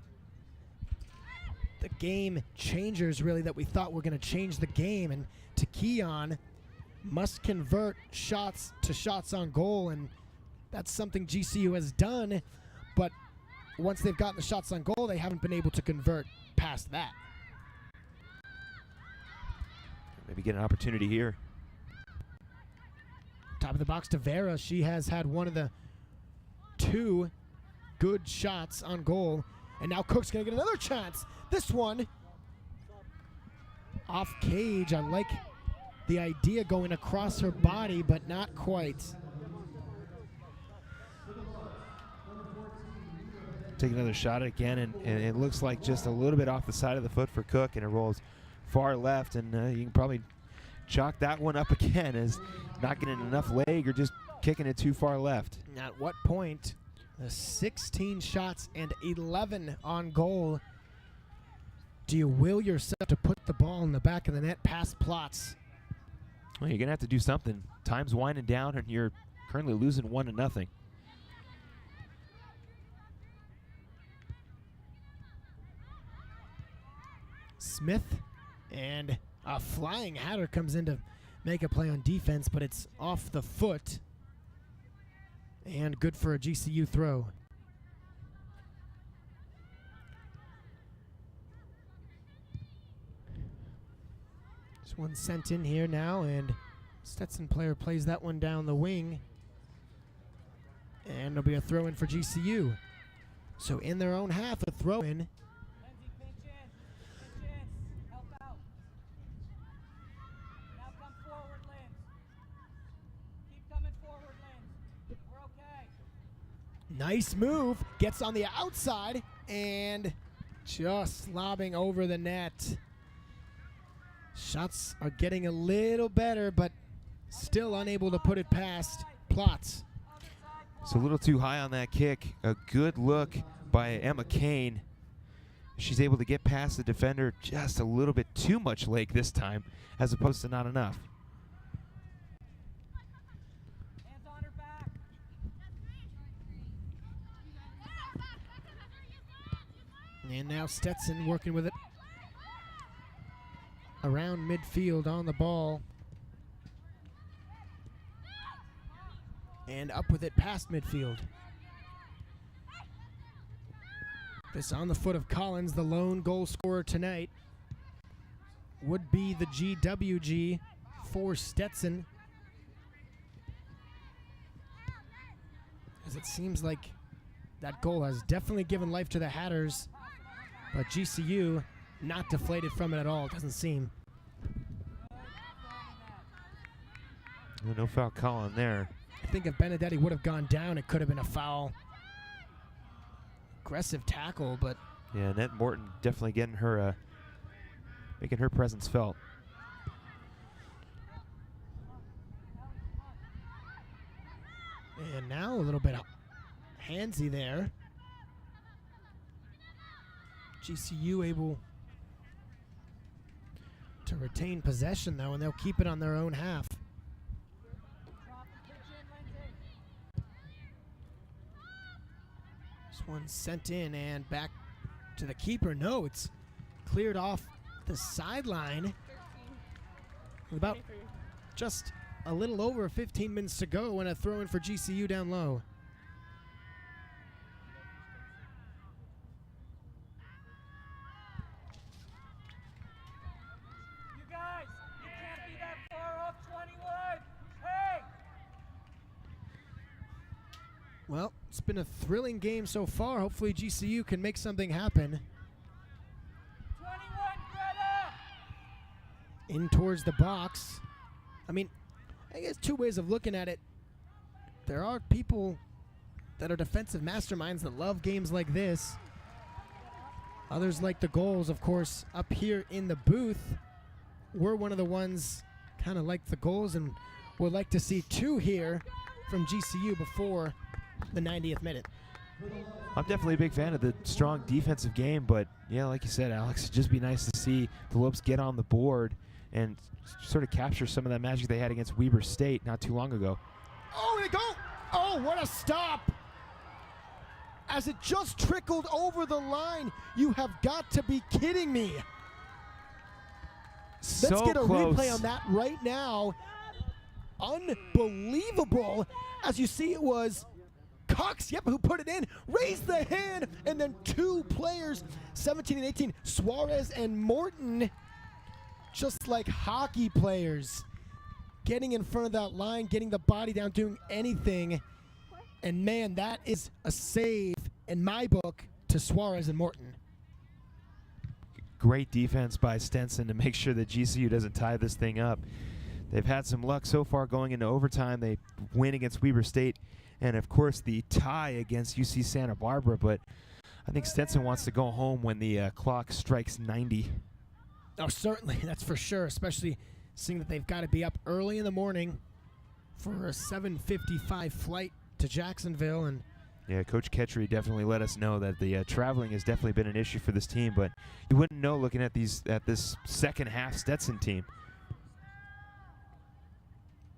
game changers, really, that we thought were going to change the game. And Keon must convert shots to shots on goal, and that's something GCU has done. But once they've gotten the shots on goal, they haven't been able to convert past that. Maybe get an opportunity here. Top of the box to Vera. She has had one of the 2 good shots on goal. And now Cook's going to get another chance. This one off cage. I like the idea going across her body, but not quite. Take another shot again, and it looks like just a little bit off the side of the foot for Cook, and it rolls far left, and you can probably chalk that one up again as not getting enough leg or just kicking it too far left. At what point, 16 shots and 11 on goal, do you will yourself to put the ball in the back of the net past Plotz? Well, you're going to have to do something. Time's winding down, and you're currently losing 1-0. Smith, and a flying Hatter comes in to make a play on defense, but it's off the foot. And good for a GCU throw. This one sent in here now, and Stetson player plays that one down the wing. And it'll be a throw in for GCU. So in their own half, a throw in. Nice move. Gets on the outside and just lobbing over the net. Shots are getting a little better, but still unable to put it past Plotz. It's a little too high on that kick. A good look by Emma Kane. She's able to get past the defender just a little bit too much leg this time, as opposed to not enough. And now Stetson working with it around midfield on the ball. And up with it past midfield. This on the foot of Collins, the lone goal scorer tonight. Would be the GWG for Stetson. As it seems like that goal has definitely given life to the Hatters. But GCU not deflated from it at all, it doesn't seem. No foul call on there. I think if Benedetti would have gone down, it could have been a foul. Aggressive tackle, but yeah, Annette Morton definitely getting her, making her presence felt. And now a little bit handsy there. GCU able to retain possession though, and they'll keep it on their own half. This one sent in and back to the keeper. No, it's cleared off the sideline. About just a little over 15 minutes to go and a throw in for GCU down low. Well, it's been a thrilling game so far. Hopefully GCU can make something happen. 21, Greta! In towards the box. I mean, I guess two ways of looking at it. There are people that are defensive masterminds that love games like this. Others like the goals, of course, up here in the booth. We're one of the ones kind of like the goals and would like to see two here from GCU before the 90th minute. I'm definitely a big fan of the strong defensive game, but yeah, like you said, Alex, it'd just be nice to see the Lopes get on the board and sort of capture some of that magic they had against Weber State not too long ago. Oh, they go! Oh, what a stop! As it just trickled over the line. You have got to be kidding me. Let's get a replay on that right now. Unbelievable. As you see, it was Cox, who put it in, raised the hand, and then two players, 17 and 18, Suarez and Morton, just like hockey players, getting in front of that line, getting the body down, doing anything. And man, that is a save in my book to Suarez and Morton. Great defense by Stetson to make sure that GCU doesn't tie this thing up. They've had some luck so far going into overtime. They win against Weber State, and of course the tie against UC Santa Barbara, but I think Stetson wants to go home when the clock strikes 90. Oh, certainly, that's for sure, especially seeing that they've got to be up early in the morning for a 7:55 flight to Jacksonville. And yeah, Coach Ketchery definitely let us know that the traveling has definitely been an issue for this team, but you wouldn't know looking at this second half Stetson team.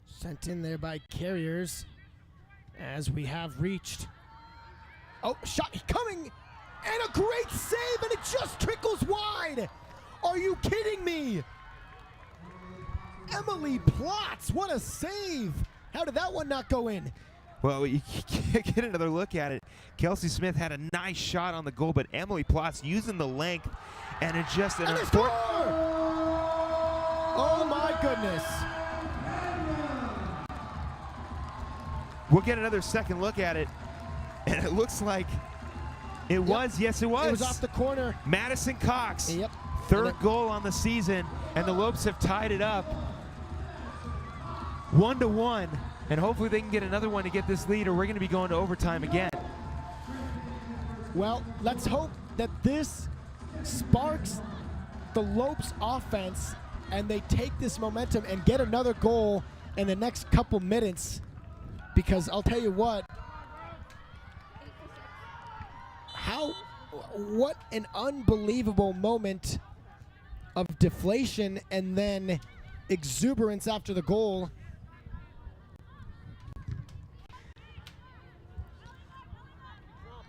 Sent in there by Carriers as we have reached. Oh, shot coming, and a great save, and it just trickles wide. Are you kidding me? Emily Plotz, what a save. How did that one not go in? Well, you can't get another look at it. Kelsey Smith had a nice shot on the goal, but Emily Plotz using the length, and it's just an important. Oh my goodness. We'll get another second look at it, and it looks like it was. Yes, it was. It was off the corner. Madison Cox. Yep. Third goal on the season, and the Lopes have tied it up 1-1, and hopefully they can get another one to get this lead, or we're going to be going to overtime again. Well, let's hope that this sparks the Lopes offense and they take this momentum and get another goal in the next couple minutes, because I'll tell you what, what an unbelievable moment of deflation and then exuberance after the goal.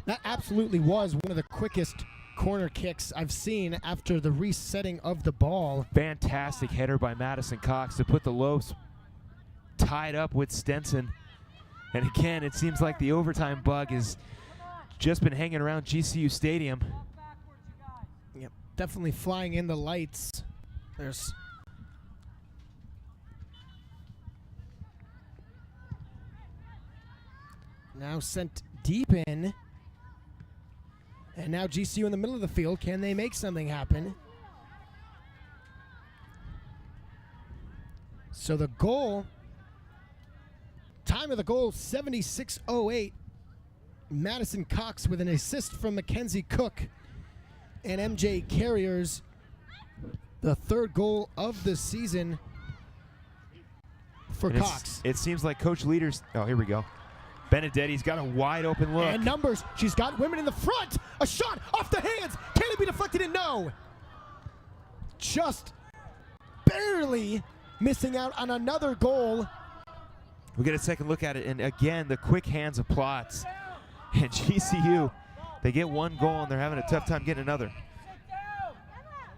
That absolutely was one of the quickest corner kicks I've seen after the resetting of the ball. Fantastic header by Madison Cox to put the Lopes tied up with Stetson. And again, it seems like the overtime bug has just been hanging around GCU Stadium. Yep, definitely flying in the lights. There's now sent deep in. And now GCU in the middle of the field. Can they make something happen? So the goal, time of the goal, 76:08. Madison Cox with an assist from Mackenzie Cook and MJ Carriers. The third goal of the season for Cox. It seems like Coach Leaders, oh, here we go. Benedetti's got a wide open look. And numbers, she's got women in the front. A shot off the hands. Can it be deflected in? No. Just barely missing out on another goal. We get a second look at it, and again, the quick hands of Plotz. And GCU, they get one goal, and they're having a tough time getting another.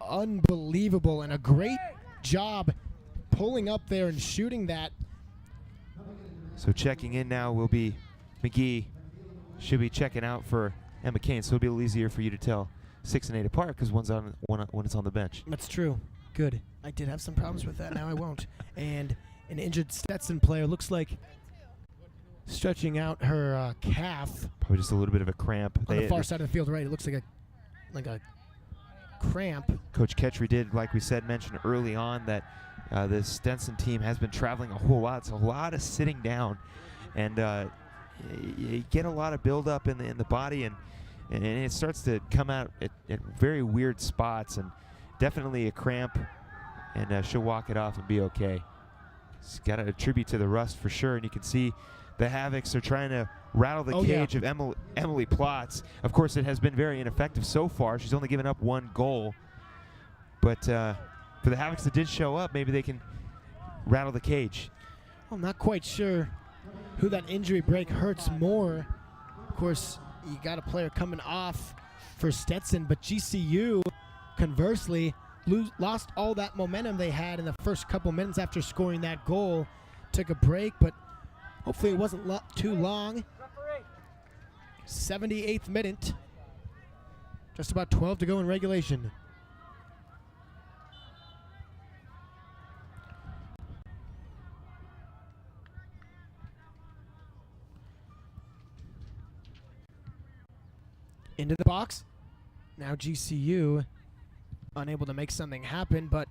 Unbelievable, and a great job pulling up there and shooting that. So checking in now will be McGee. Should be checking out for Emma Kane, so it'll be a little easier for you to tell 6 and 8 apart because one is on the bench. That's true. Good. I did have some problems with that. Now I won't. And an injured Stetson player looks like stretching out her calf. Probably just a little bit of a cramp. On the far side of the field, right? It looks like a cramp. Coach Ketchery did, like we said, mention early on that the Stetson team has been traveling a whole lot. It's a lot of sitting down, and you get a lot of buildup in the body, and it starts to come out at very weird spots, and definitely a cramp, and she'll walk it off and be okay. It's got to attribute to the rust for sure, and you can see the Havocs are trying to rattle the cage of Emily Plotz. Of course, it has been very ineffective so far. She's only given up one goal, but for the Havocs that did show up, maybe they can rattle the cage. I'm not quite sure who that injury break hurts more. Of course, you got a player coming off for Stetson, but GCU, conversely, lost all that momentum they had in the first couple minutes after scoring that goal. Took a break, but hopefully it wasn't too long. 78th minute. Just about 12 to go in regulation. Into the box. Now GCU unable to make something happen, but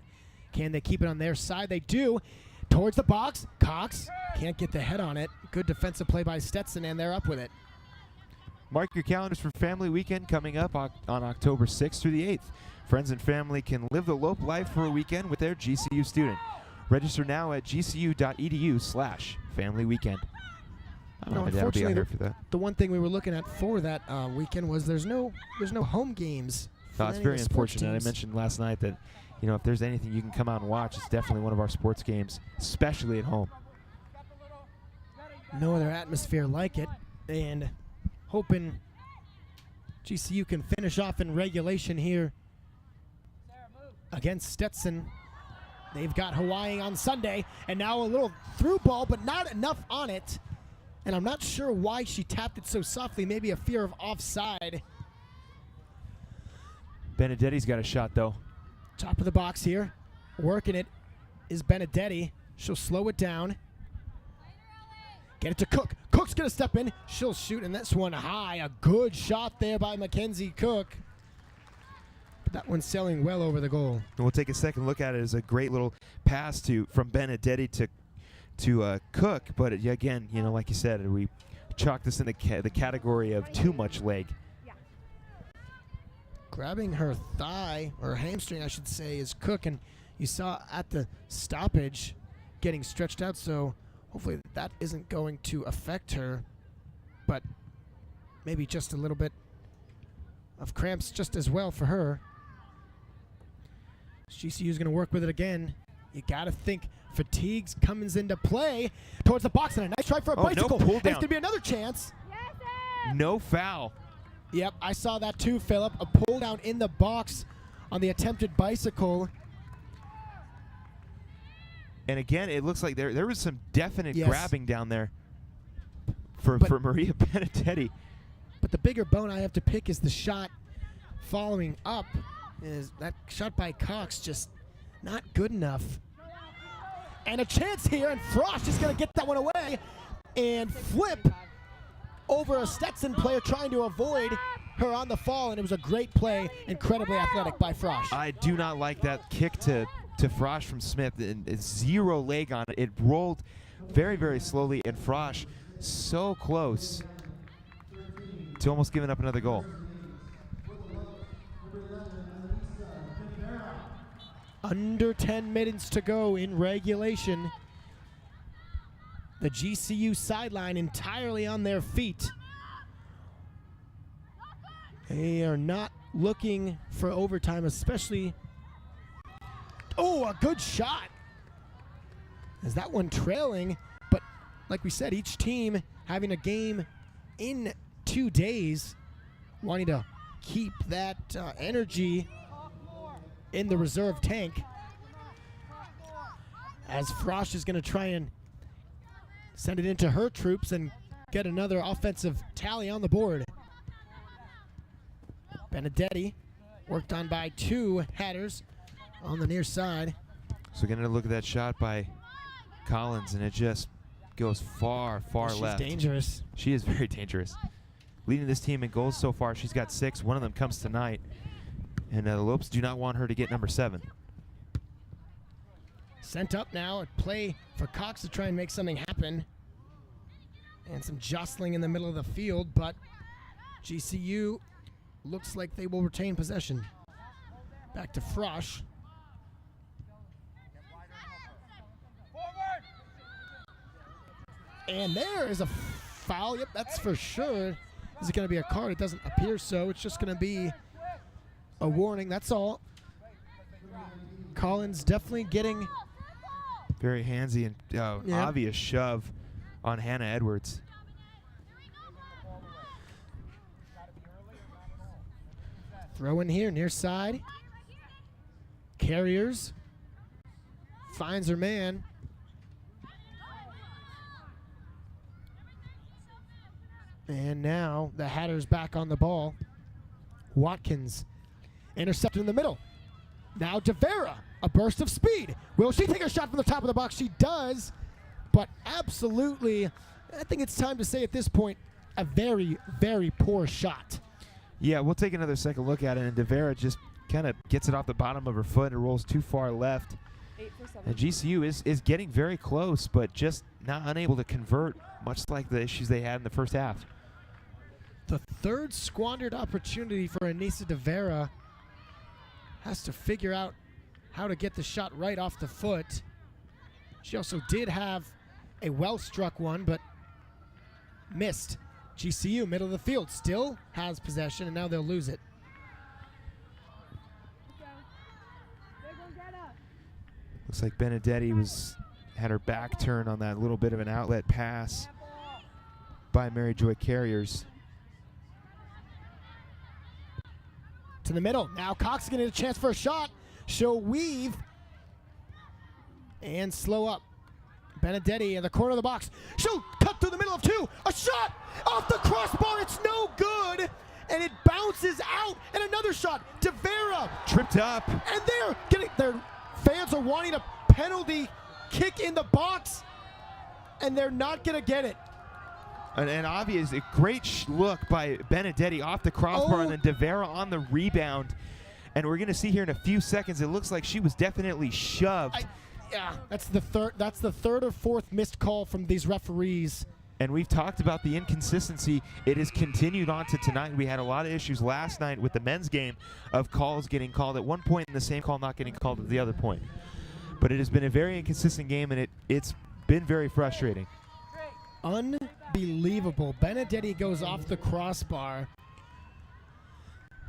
can they keep it on their side? They do. Towards the box. Cox can't get the head on it. Good defensive play by Stetson, and they're up with it. Mark your calendars for Family Weekend coming up on October 6th through the 8th. Friends and family can live the Lope life for a weekend with their GCU student. Register now at gcu.edu/Family Weekend. Unfortunately, the one thing we were looking at for that weekend was there's no home games. No, it's very unfortunate. I mentioned last night that, you know, if there's anything you can come out and watch, it's definitely one of our sports games, especially at home. No other atmosphere like it, and hoping GCU can finish off in regulation here against Stetson. They've got Hawaii on Sunday, and now a little through ball, but not enough on it. And I'm not sure why she tapped it so softly, maybe a fear of offside. Benedetti's got a shot, though. Top of the box here. Working it is Benedetti. She'll slow it down. Get it to Cook. Cook's going to step in. She'll shoot, and this one high. A good shot there by Mackenzie Cook. But that one's sailing well over the goal. And we'll take a second look at it as a great little pass from Benedetti to Cook. But again, you know, like you said, we chalk this in the category of too much leg. Grabbing her thigh, or hamstring, I should say, is Cook, and you saw at the stoppage getting stretched out, so hopefully that isn't going to affect her, but maybe just a little bit of cramps just as well for her. GCU is going to work with it again. You got to think fatigues comes into play towards the box, and a nice try for a bicycle. No pull There's down. going to be another chance. No foul. Yep, I saw that too, Philip. A pull down in the box on the attempted bicycle. And again, it looks like there was some definite Yes. grabbing down there for Maria Benedetti. But the bigger bone I have to pick is the shot following up. Is that shot by Cox just not good enough? And a chance here, and Frost is going to get that one away and flip over a Stetson player trying to avoid her on the fall, and it was a great play, incredibly athletic by Frost. I do not like that kick to Frosch from Smith. Zero leg on it. It rolled very, very slowly, and Frosch so close to almost giving up another goal. Under 10 minutes to go in regulation. The GCU sideline entirely on their feet. They are not looking for overtime, especially. Oh, a good shot. Is that one trailing? But like we said, each team having a game in 2 days, wanting to keep that energy in the reserve tank. As Frosch is going to try and send it into her troops and get another offensive tally on the board. Benedetti worked on by two headers on the near side. So getting a look at that shot by Collins, and it just goes far, far left. She's dangerous. She is very dangerous. Leading this team in goals so far, she's got 6. One of them comes tonight. And the Lopes do not want her to get number 7. Sent up now, a play for Cox to try and make something happen. And some jostling in the middle of the field, but GCU looks like they will retain possession. Back to Frosch. And there is a foul. Yep, that's for sure. Is it going to be a card? It doesn't appear so. It's just going to be a warning. That's all. Collins definitely getting very handsy and obvious shove on Hannah Edwards. Throw in here, near side. Carriers. Finds her man. And now the Hatters back on the ball. Watkins intercepted in the middle. Now DeVera, a burst of speed. Will she take a shot from the top of the box? She does, but absolutely, I think it's time to say at this point, a very, very poor shot. Yeah, we'll take another second look at it, and DeVera just kind of gets it off the bottom of her foot and rolls too far left. And GCU is getting very close, but just not unable to convert, much like the issues they had in the first half. The third squandered opportunity for Anissa DeVera. Has to figure out how to get the shot right off the foot. She also did have a well-struck one, but missed. GCU, middle of the field, still has possession, and now they'll lose it. Looks like Benedetti had her back turned on that little bit of an outlet pass by Mary Joy Carriers. To the middle. Now Cox is going to get a chance for a shot. She'll weave and slow up. Benedetti in the corner of the box. She'll cut through the middle of two. A shot off the crossbar. It's no good. And it bounces out. And another shot. DeVera tripped up. And their fans are wanting a penalty kick in the box. And they're not going to get it. An obvious, a great look by Benedetti off the crossbar, and then DeVera on the rebound. And we're going to see here in a few seconds, it looks like she was definitely shoved. Yeah, that's the third or fourth missed call from these referees. And we've talked about the inconsistency. It has continued on to tonight. We had a lot of issues last night with the men's game of calls getting called at one point and the same call not getting called at the other point. But it has been a very inconsistent game, and it's been very frustrating. Unbelievable. Benedetti goes off the crossbar.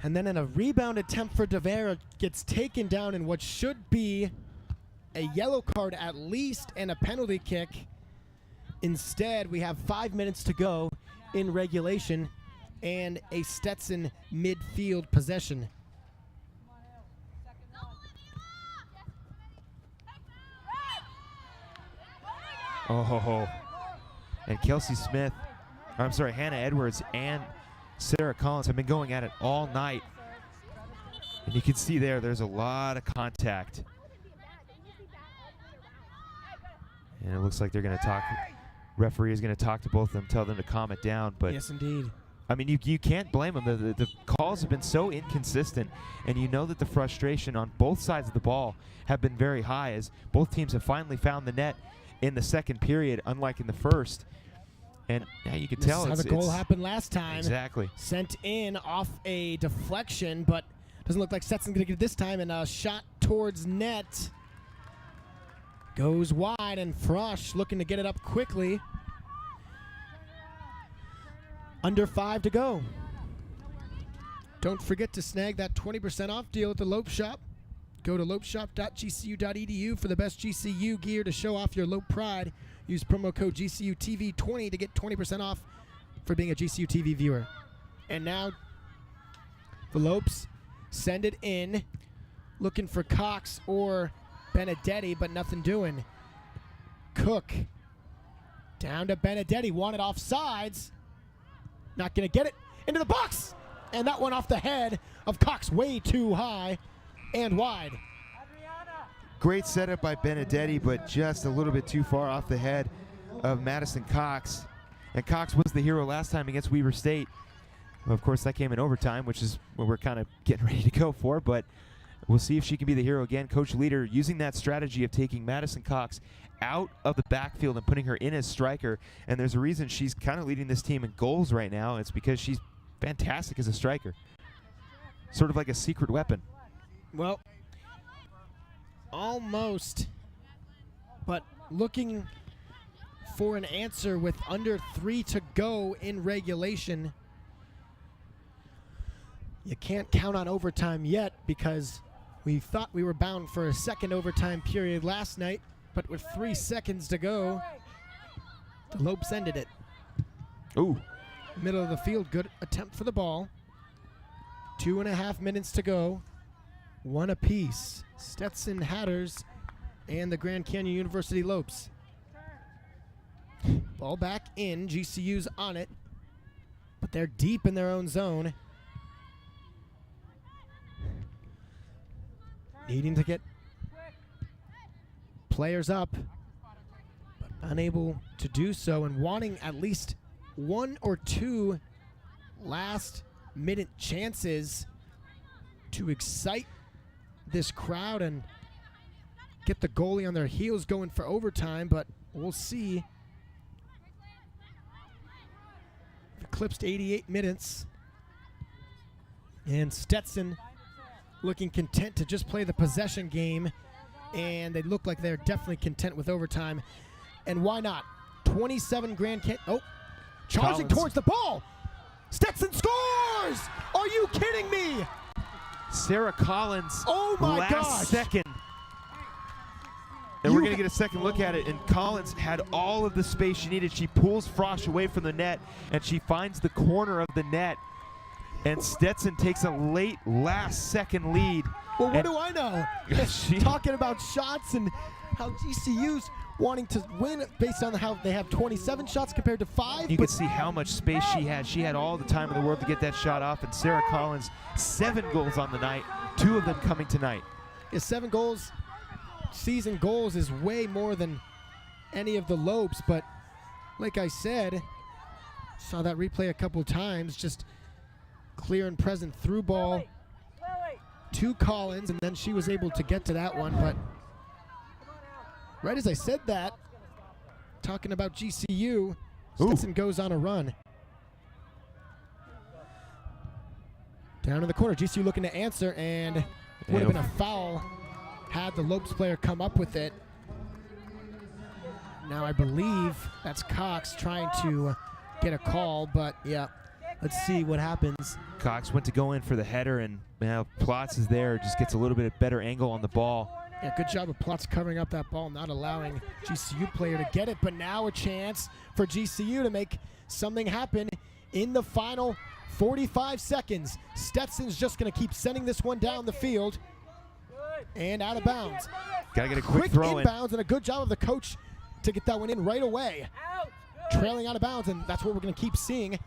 And then in a rebound attempt for De Vera gets taken down in what should be a yellow card at least and a penalty kick. Instead, we have 5 minutes to go in regulation and a Stetson midfield possession. Oh, and Kelsey Smith, I'm sorry, Hannah Edwards and Sarah Collins have been going at it all night. And you can see there's a lot of contact. And it looks like they're going to talk. Referee is going to talk to both of them, tell them to calm it down. But yes, indeed. I mean, you can't blame them. The calls have been so inconsistent, and you know that the frustration on both sides of the ball have been very high as both teams have finally found the net in the second period, unlike in the first. And yeah, you can tell this is how the goal happened last time. Exactly. Sent in off a deflection, but doesn't look like Stetson's going to get it this time, and a shot towards net. Goes wide, and Frosch looking to get it up quickly. Under 5 to go. Don't forget to snag that 20% off deal at the Lope Shop. Go to lopeshop.gcu.edu for the best GCU gear to show off your Lope pride. Use promo code GCUTV20 to get 20% off for being a GCU TV viewer. And now the Lopes send it in, looking for Cox or Benedetti, but nothing doing. Cook down to Benedetti, wanted off sides. Not going to get it into the box. And that one off the head of Cox, way too high and wide. Great setup by Benedetti, but just a little bit too far off the head of Madison Cox. And Cox was the hero last time against Weber State. Well, of course, that came in overtime, which is what we're kind of getting ready to go for. But we'll see if she can be the hero again. Coach Leader using that strategy of taking Madison Cox out of the backfield and putting her in as striker. And there's a reason she's kind of leading this team in goals right now. It's because she's fantastic as a striker. Sort of like a secret weapon. Well, almost. But looking for an answer with under 3 to go in regulation. You can't count on overtime yet because we thought we were bound for a second overtime period last night, but with 3 seconds to go, the Lopes ended it. Ooh. Middle of the field, good attempt for the ball. 2.5 minutes to go. 1 apiece. Stetson Hatters and the Grand Canyon University Lopes. Ball back in, GCU's on it, but they're deep in their own zone. Needing to get players up, but unable to do so, and wanting at least 1 or 2 last-minute chances to excite this crowd and get the goalie on their heels going for overtime, but we'll see. Eclipsed 88 minutes, and Stetson looking content to just play the possession game, and they look like they're definitely content with overtime. And why not? 27 Grand Canyon. Oh, charging towards the ball. Stetson scores! Are you kidding me? Sarah Collins, oh my last gosh. second. And we're going to get a second look at it, and Collins had all of the space she needed. She pulls Frosch away from the net, and she finds the corner of the net. And Stetson takes a late last-second lead. Well, what do I know? Talking about shots and how GCU's wanting to win based on how they have 27 shots compared to 5. You can see how much space she had. She had all the time in the world to get that shot off. And Sarah Collins, 7 goals on the night, 2 of them coming tonight. Yeah, 7 goals, season goals is way more than any of the Lopes. But like I said, saw that replay a couple times, just clear and present through ball to Collins, and then she was able to get to that one. But right as I said that, talking about GCU, Stetson goes on a run. Down in the corner, GCU looking to answer, and would have been a foul had the Lopes player come up with it. Now I believe that's Cox trying to get a call, but yeah, let's see what happens. Cox went to go in for the header, and now Plotz is there, just gets a little bit better angle on the ball. Yeah, good job of Plotz covering up that ball, not allowing GCU player to get it, but now a chance for GCU to make something happen in the final 45 seconds. Stetson's just going to keep sending this one down the field and out of bounds. Got to get a quick throw inbounds, and a good job of the coach to get that one in right away. Trailing out of bounds, and that's what we're going to keep seeing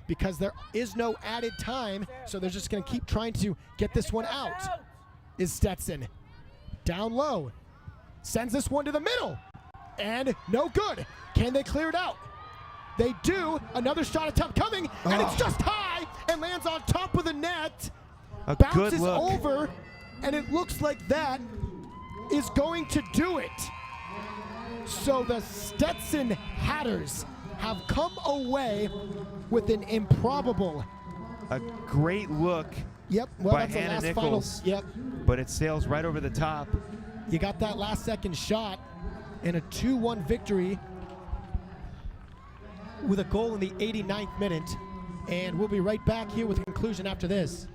because there is no added time, so they're just going to keep trying to get this one out. Is Stetson down low, sends this one to the middle, and no good. Can they clear it out? They do. Another shot attempt coming, and it's just high and lands on top of the net. Bounces over, and it looks like that is going to do it. So the Stetson Hatters have come away with an improbable. A great look. Yep. Well, by that's Hannah the last Nichols. final. Yep. But it sails right over the top. You got that last second shot and a 2-1 victory with a goal in the 89th minute. And we'll be right back here with a conclusion after this.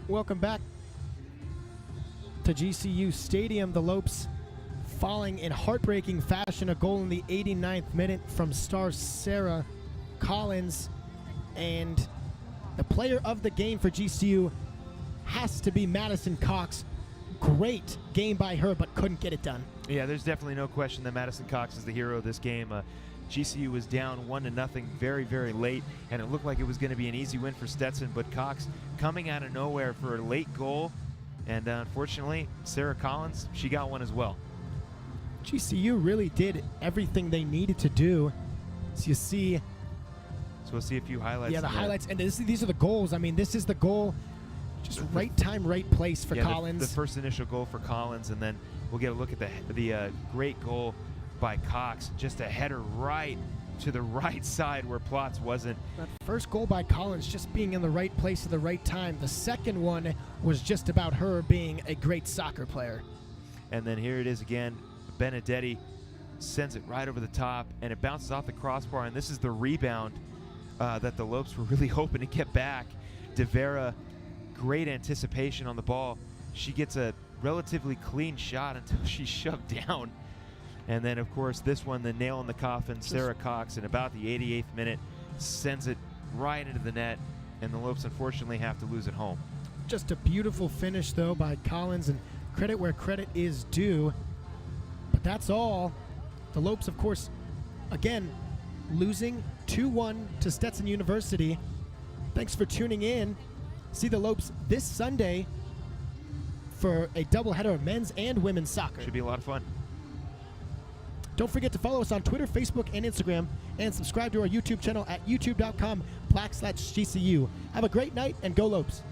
Welcome back to GCU Stadium. The Lopes falling in heartbreaking fashion. A goal in the 89th minute from star Sarah Collins. And the player of the game for GCU has to be Madison Cox. Great game by her, but couldn't get it done. Yeah, there's definitely no question that Madison Cox is the hero of this game. GCU was down 1-0 very, very late, and it looked like it was going to be an easy win for Stetson, but Cox coming out of nowhere for a late goal, and unfortunately, Sarah Collins, she got one as well. GCU really did everything they needed to do. So you see... So we'll see a few highlights. Yeah, the highlights, and these are the goals. I mean, this is the goal, just right time, right place for Collins. The first initial goal for Collins, and then we'll get a look at the great goal by Cox, just a header right to the right side where Plotz wasn't. That first goal by Collins just being in the right place at the right time. The second one was just about her being a great soccer player. And then here it is again. Benedetti sends it right over the top, and it bounces off the crossbar, and this is the rebound that the Lopes were really hoping to get back. De Vera, great anticipation on the ball. She gets a relatively clean shot until she's shoved down. And then, of course, this one, the nail in the coffin, Sarah Cox, in about the 88th minute, sends it right into the net, and the Lopes unfortunately have to lose at home. Just a beautiful finish, though, by Collins, and credit where credit is due. But that's all. The Lopes, of course, again, losing 2-1 to Stetson University. Thanks for tuning in. See the Lopes this Sunday for a doubleheader of men's and women's soccer. Should be a lot of fun. Don't forget to follow us on Twitter, Facebook, and Instagram and subscribe to our YouTube channel at youtube.com/GCU. Have a great night and go Lopes.